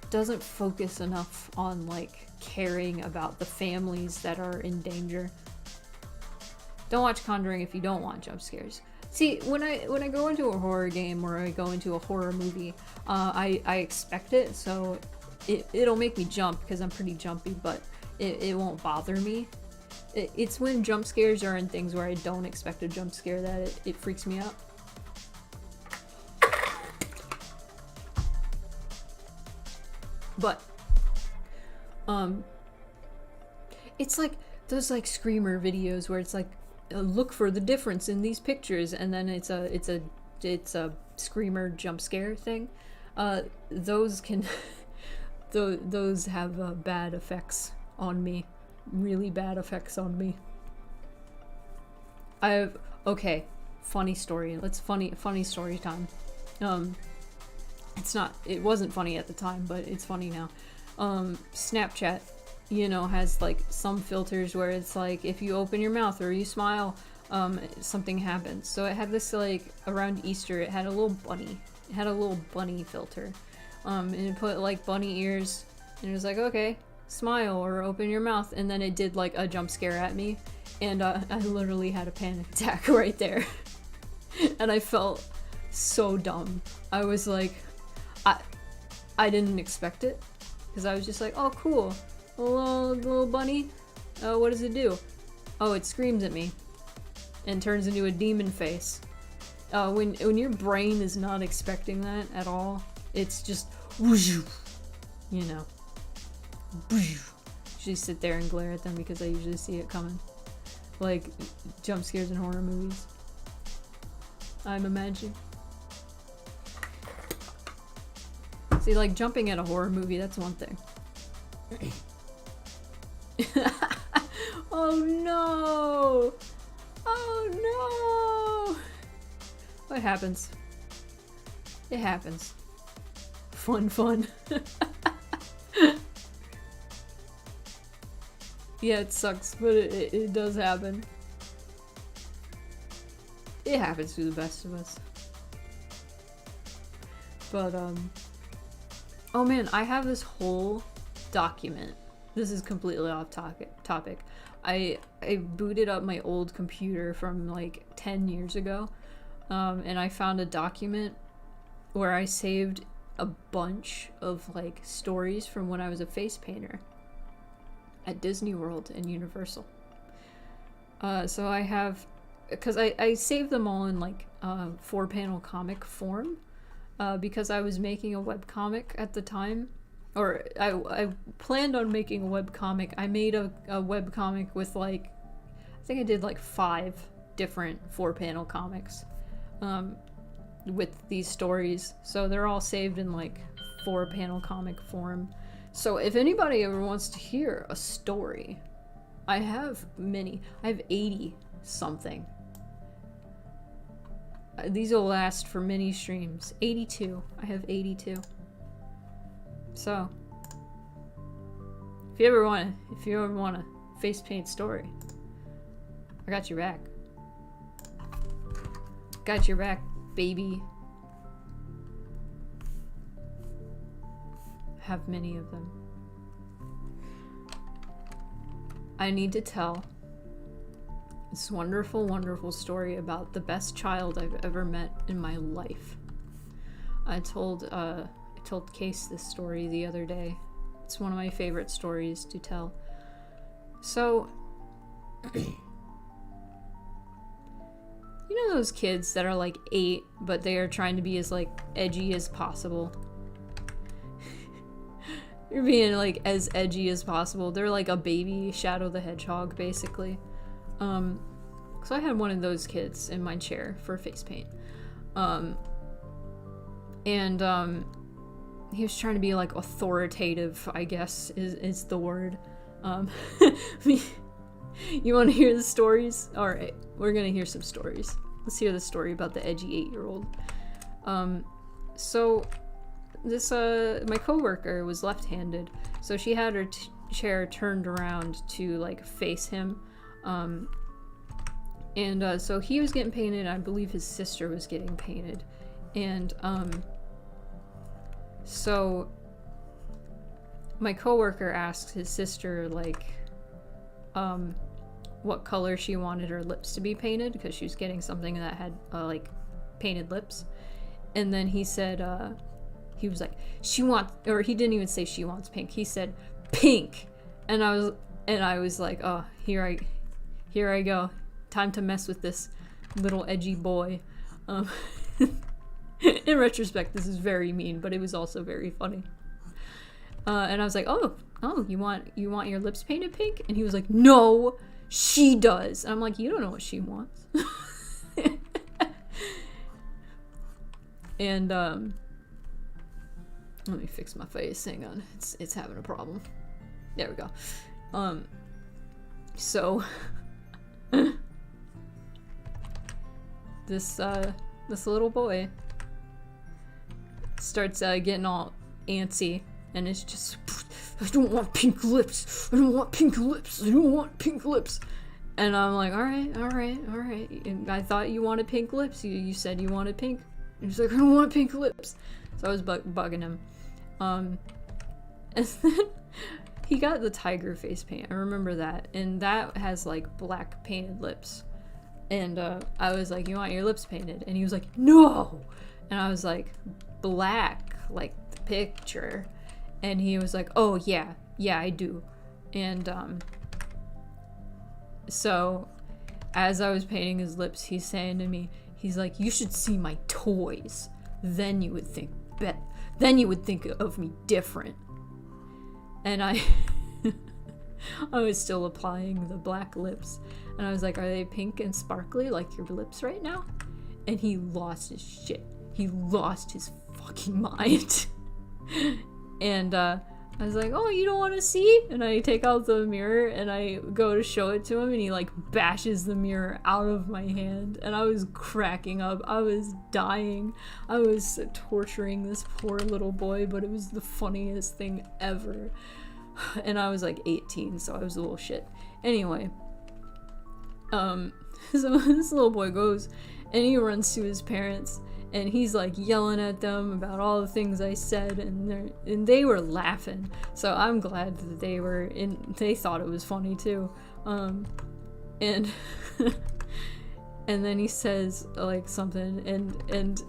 doesn't focus enough on like caring about the families that are in danger. Don't watch Conjuring if you don't want jump scares. See, when I go into a horror game or I go into a horror movie, I expect it, so it'll make me jump because I'm pretty jumpy, but it won't bother me. It's when jump scares are in things where I don't expect a jump scare that it freaks me out. But it's like those like screamer videos where it's like look for the difference in these pictures, and then it's a screamer jump scare thing. Those can those have bad effects on me, really bad effects on me. Okay, funny story. Funny story time. It wasn't funny at the time, but it's funny now. Snapchat, has like some filters where it's like if you open your mouth or you smile, something happens. So it had this like around Easter, it had a little bunny. It had a little bunny filter. And it put like bunny ears, and it was like, okay, smile or open your mouth, and then it did like a jump scare at me, and I literally had a panic attack right there. And I felt so dumb. I was like, I didn't expect it, because I was just like, oh cool, a little bunny, what does it do? Oh, it screams at me and turns into a demon face. When your brain is not expecting that at all, it's just whoosh, just sit there and glare at them because I usually see it coming, like jump scares in horror movies, I'm imagining. See, like, jumping at a horror movie, that's one thing. Oh no! Oh no! What happens? It happens. Fun. Yeah, it sucks, but it does happen. It happens to the best of us. But, oh man, I have this whole document. This is completely off topic. I booted up my old computer from like 10 years ago, and I found a document where I saved a bunch of like stories from when I was a face painter at Disney World and Universal. So I have, because I saved them all in like 4-panel comic form. Because I was making a webcomic at the time, or I planned on making a webcomic. I made a webcomic with like, I think I did like 5 different 4-panel comics with these stories. So they're all saved in like 4-panel comic form. So if anybody ever wants to hear a story, I have many. I have 80 something. These will last for many streams. 82. I have 82. So, if you ever want a face paint story, I got your back. Got your back, baby. Have many of them. I need to tell this wonderful, wonderful story about the best child I've ever met in my life. I told Case this story the other day. It's one of my favorite stories to tell. So, you know those kids that are like 8, but they are trying to be as like edgy as possible? You're being like as edgy as possible. They're like a baby Shadow the Hedgehog, basically. So I had one of those kids in my chair for face paint. He was trying to be like authoritative, I guess is the word. You want to hear the stories? Alright, we're gonna hear some stories. Let's hear the story about the edgy 8-year-old. So, this, my coworker was left-handed, so she had her chair turned around to, like, face him. So he was getting painted, and I believe his sister was getting painted. And, so my coworker asked his sister, like, what color she wanted her lips to be painted, because she was getting something that had, like, painted lips. And then he said, he was like, or he didn't even say she wants pink. He said, pink. And I was like, oh, here I go. Time to mess with this little edgy boy. In retrospect, this is very mean, but it was also very funny. And I was like, oh, you want your lips painted pink? And he was like, no, she does. And I'm like, you don't know what she wants. And let me fix my face. Hang on, it's having a problem. There we go. So this little boy starts getting all antsy, and it's just, I don't want pink lips. I don't want pink lips. I don't want pink lips. And I'm like, all right. And I thought you wanted pink lips. You said you wanted pink. And he's like, I don't want pink lips. So I was bugging him. And then he got the tiger face paint. I remember that. And that has like black painted lips. And I was like, you want your lips painted? And he was like, no. And I was like, black, like the picture. And he was like, oh yeah, I do. And so as I was painting his lips, he's saying to me, he's like, you should see my toys. Then you would think of me different. And I was still applying the black lips. And I was like, are they pink and sparkly like your lips right now? And he lost his shit. He lost his fucking mind. And I was like, oh, you don't want to see? And I take out the mirror and I go to show it to him, and he like bashes the mirror out of my hand. And I was cracking up. I was dying. I was torturing this poor little boy, but it was the funniest thing ever. And I was like 18, so I was a little shit. Anyway, so this little boy goes and he runs to his parents, and he's like yelling at them about all the things I said, and they were laughing. So I'm glad that they thought it was funny too. And and then he says like something, and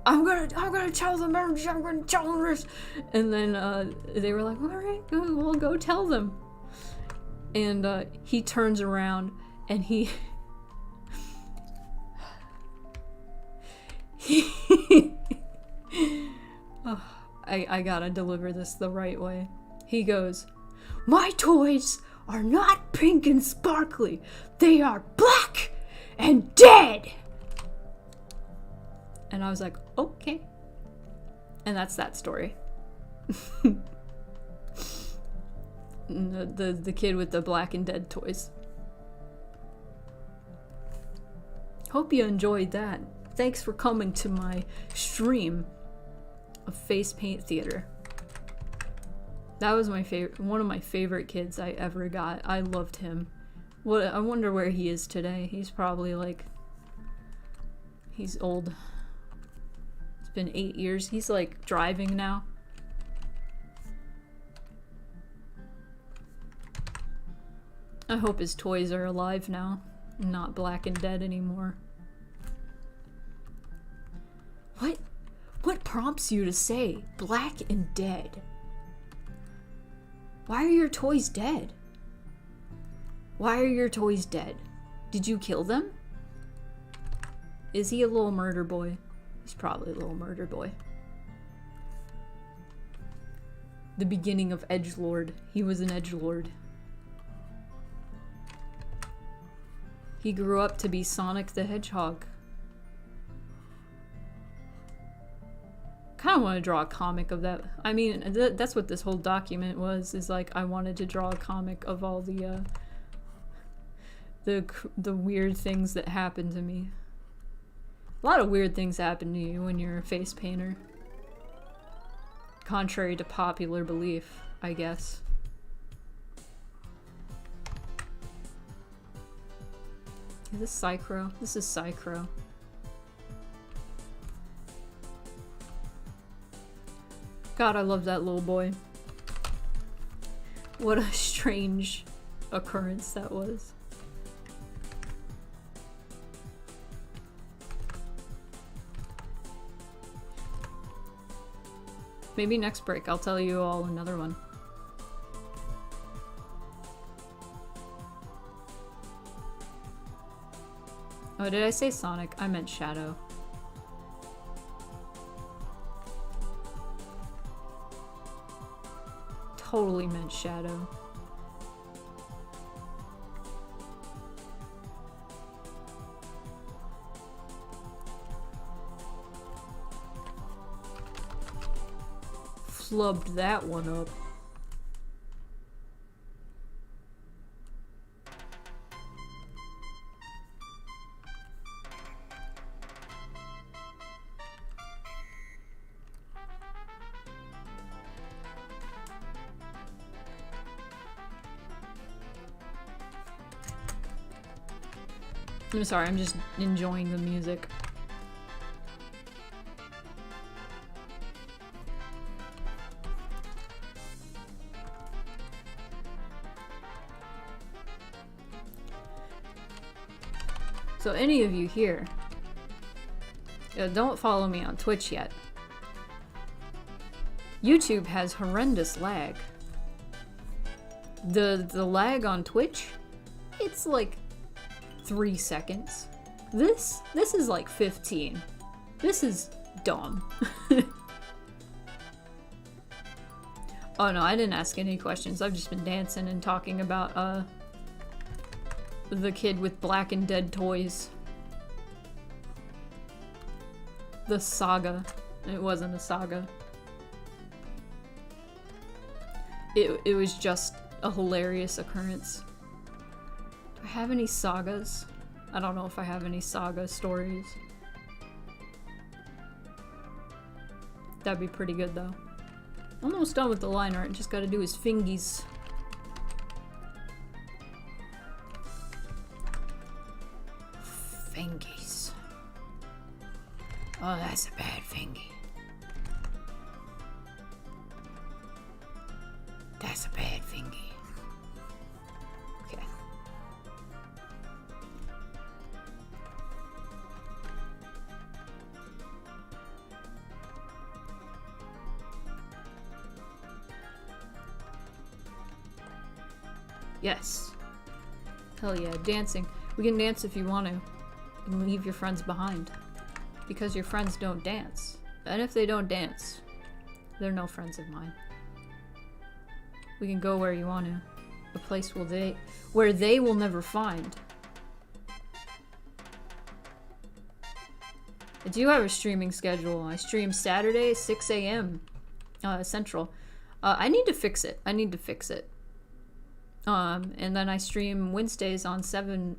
I'm gonna tell them, I'm gonna tell them this. And then they were like, all right, we'll go tell them. And he turns around and he oh, I gotta deliver this the right way. He goes, my toys are not pink and sparkly. They are black and dead. And I was like, okay. And that's that story. the kid with the black and dead toys. Hope you enjoyed that. Thanks for coming to my stream of face paint theater. That was one of my favorite kids I ever got. I loved him. I wonder where he is today. He's probably like, he's old. It's been 8 years. He's like driving now. I hope his toys are alive now, not black and dead anymore. What prompts you to say black and dead? Why are your toys dead? Why are your toys dead? Did you kill them? Is he a little murder boy? He's probably a little murder boy. The beginning of edgelord. He was an edgelord. He grew up to be Sonic the Hedgehog. Kind of want to draw a comic of that. I mean, that's what this whole document was, is like I wanted to draw a comic of all the the weird things that happen to me. A lot of weird things happen to you when you're a face painter. Contrary to popular belief, I guess. Is this Psychro? This is Psychro. God, I love that little boy. What a strange occurrence that was. Maybe next break I'll tell you all another one. Oh, did I say Sonic? I meant Shadow. Totally meant Shadow. Flubbed that one up. I'm sorry, I'm just enjoying the music. So any of you here, don't follow me on Twitch yet. YouTube has horrendous lag. The lag on Twitch, it's like 3 seconds. This is like 15. This is dumb. Oh no, I didn't ask any questions. I've just been dancing and talking about the kid with black and dead toys. The saga. It wasn't a saga. It was just a hilarious occurrence. Do I have any sagas? I don't know if I have any saga stories. That'd be pretty good though. Almost done with the line art, just gotta do his fingies. Fingies. Oh, that's a bad fingy. That's a bad fingy. Okay. Yes. Hell yeah, dancing. We can dance if you want to. And leave your friends behind. Because your friends don't dance. And if they don't dance, they're no friends of mine. We can go where you want to. A place where they will never find. I do have a streaming schedule. I stream Saturday, 6 a.m. Central. I need to fix it. And then I stream Wednesdays on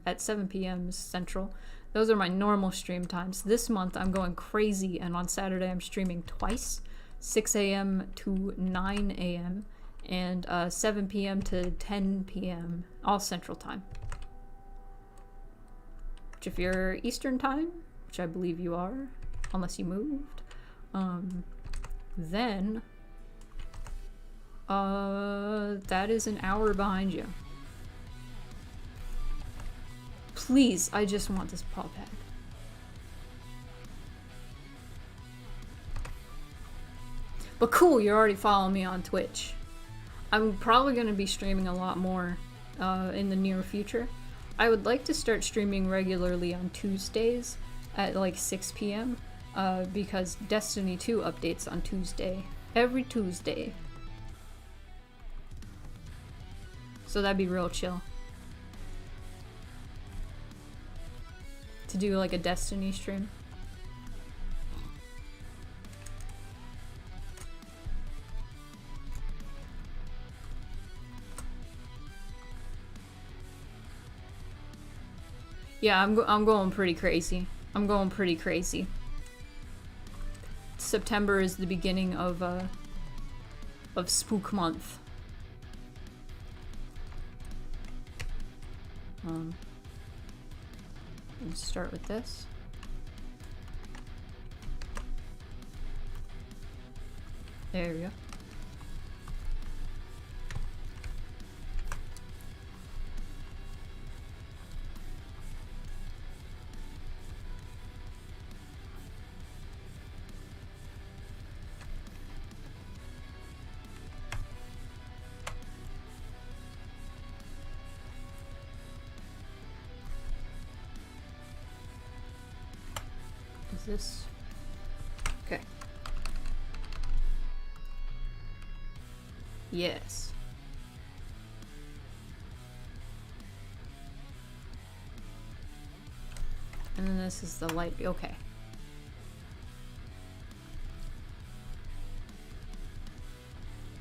at 7 p.m. Central. Those are my normal stream times. This month I'm going crazy, and on Saturday I'm streaming twice, 6 a.m. to 9 a.m. and 7 p.m. to 10 p.m. all Central Time. Which if you're Eastern Time, which I believe you are, unless you moved, then that is an hour behind you. Please, I just want this paw pad. But cool, you're already following me on Twitch. I'm probably going to be streaming a lot more in the near future. I would like to start streaming regularly on Tuesdays at like 6 p.m. Because Destiny 2 updates on Tuesday. Every Tuesday. So that'd be real chill. To do like a Destiny stream. Yeah, I'm going pretty crazy. I'm going pretty crazy. September is the beginning of Spook Month. Let's start with this. There we go. Is this okay? Yes. And then this is the light. Okay.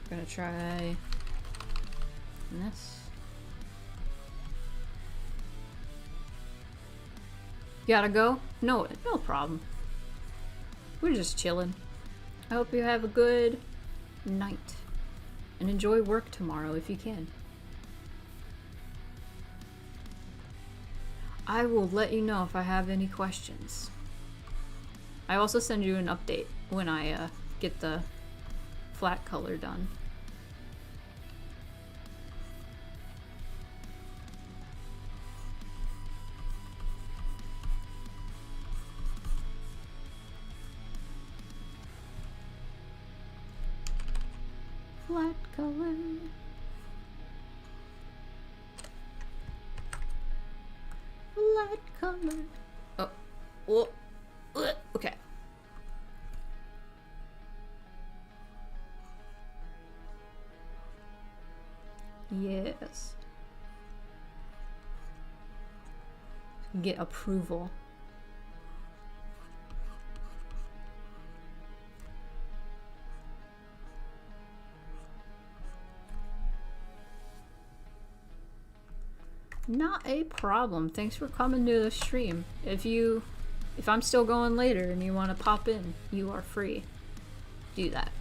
I'm gonna try this. Gotta go? No problem. We're just chilling. I hope you have a good night. And enjoy work tomorrow if you can. I will let you know if I have any questions. I also send you an update when I get the flat color done. Flat color. Flat color. Oh. Okay. Yes. Get approval. Not a problem. Thanks for coming to the stream. If I'm still going later and you want to pop in, you are free. Do that.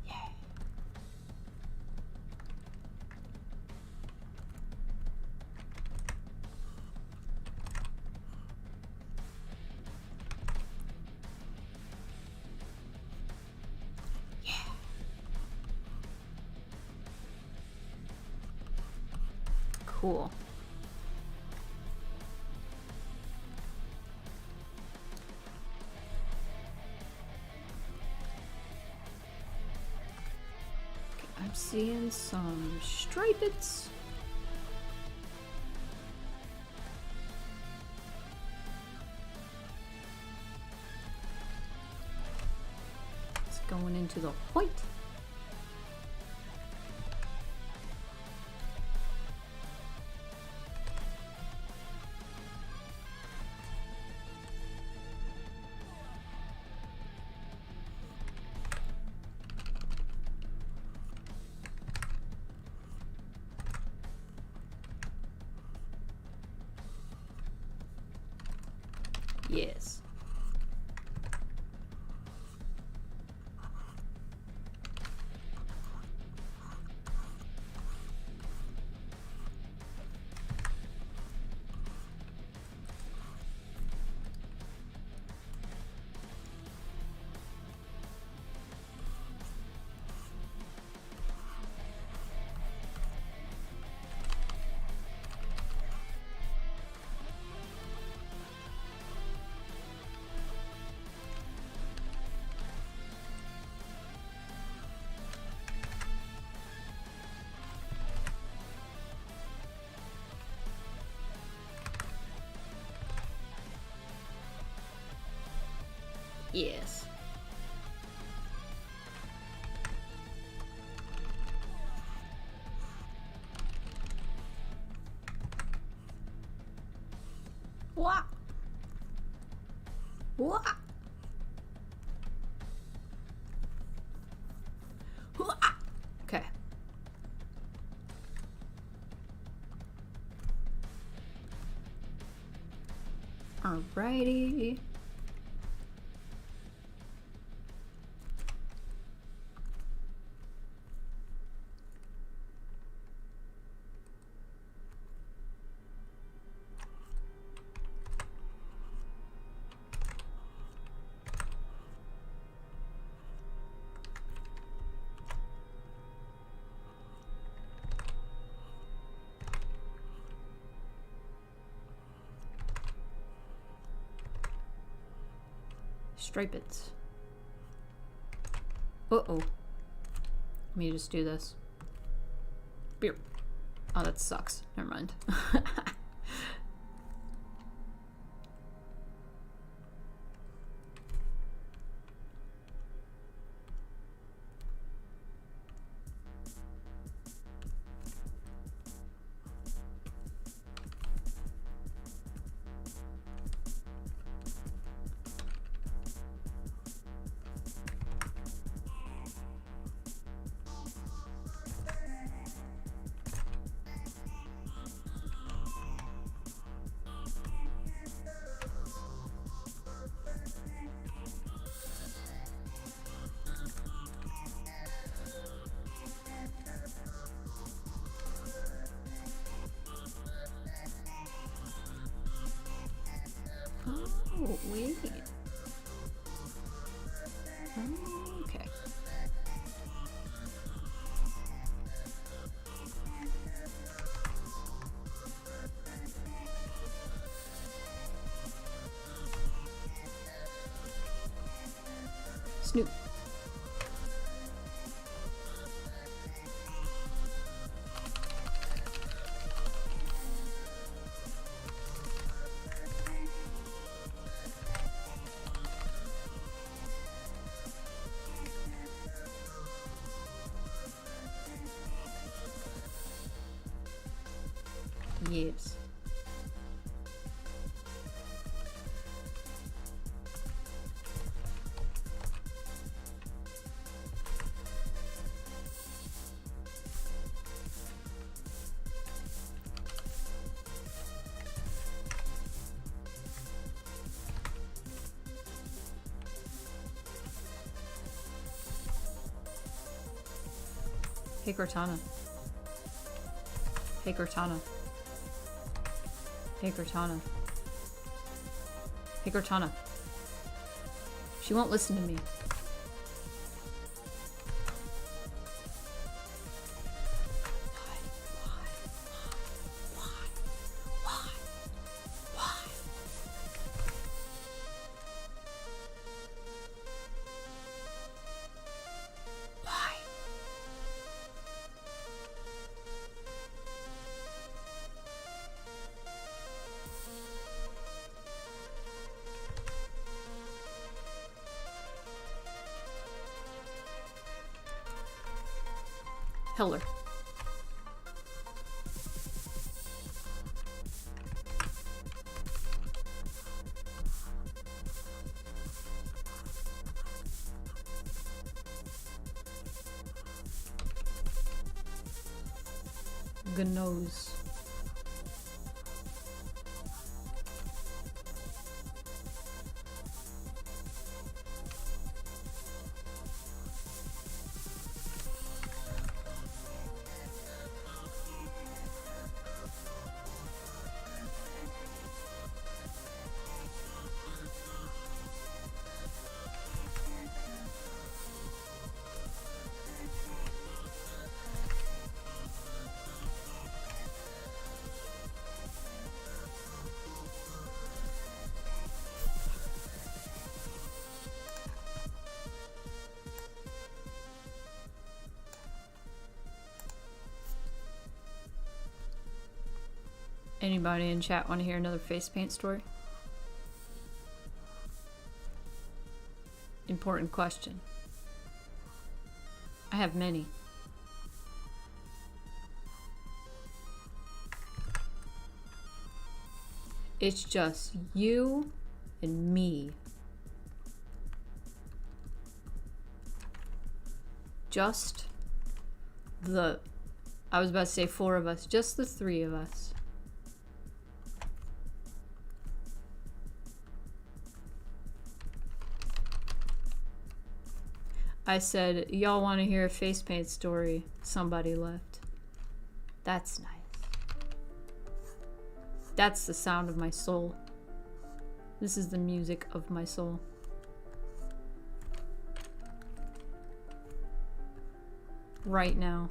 Yeah. Cool. Okay, I'm seeing some stripets. It's going into the white. Yes. Yes. Wah. Wah. Wah. Alrighty. Stripe it. Uh-oh. Let me just do this. Beer. Oh, that sucks. Never mind. Oh, wait. Okay. Snoop. Yes. Hey, Cortana. Hey, Cortana. Hey, Cortana. Hey, Cortana. She won't listen to me. Heller. Gnose. Anybody in chat want to hear another face paint story? Important question. I have many. It's just you and me. Just the, I was about to say 4 of us, just the 3 of us. I said, y'all want to hear a face paint story? Somebody left. That's nice. That's the sound of my soul. This is the music of my soul. Right now.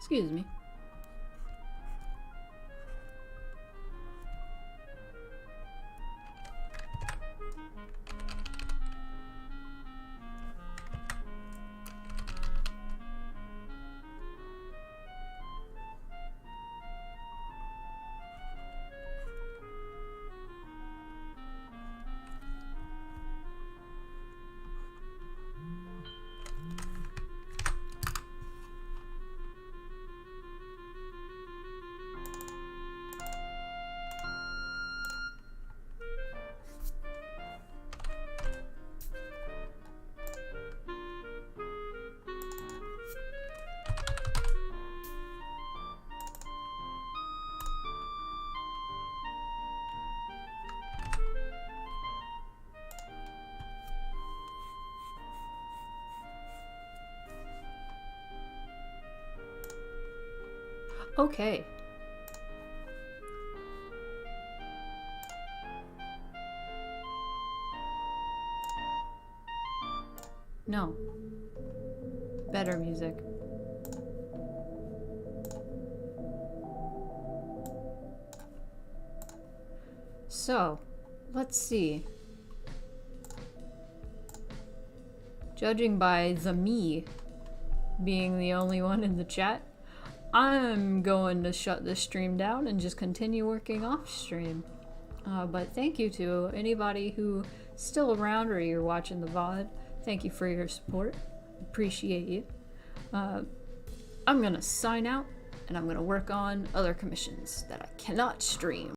Excuse me. Okay. No. Better music. So, let's see. Judging by the me being the only one in the chat, I'm going to shut this stream down and just continue working off stream. But thank you to anybody who's still around or you're watching the VOD. Thank you for your support. Appreciate you. I'm gonna sign out and I'm gonna work on other commissions that I cannot stream.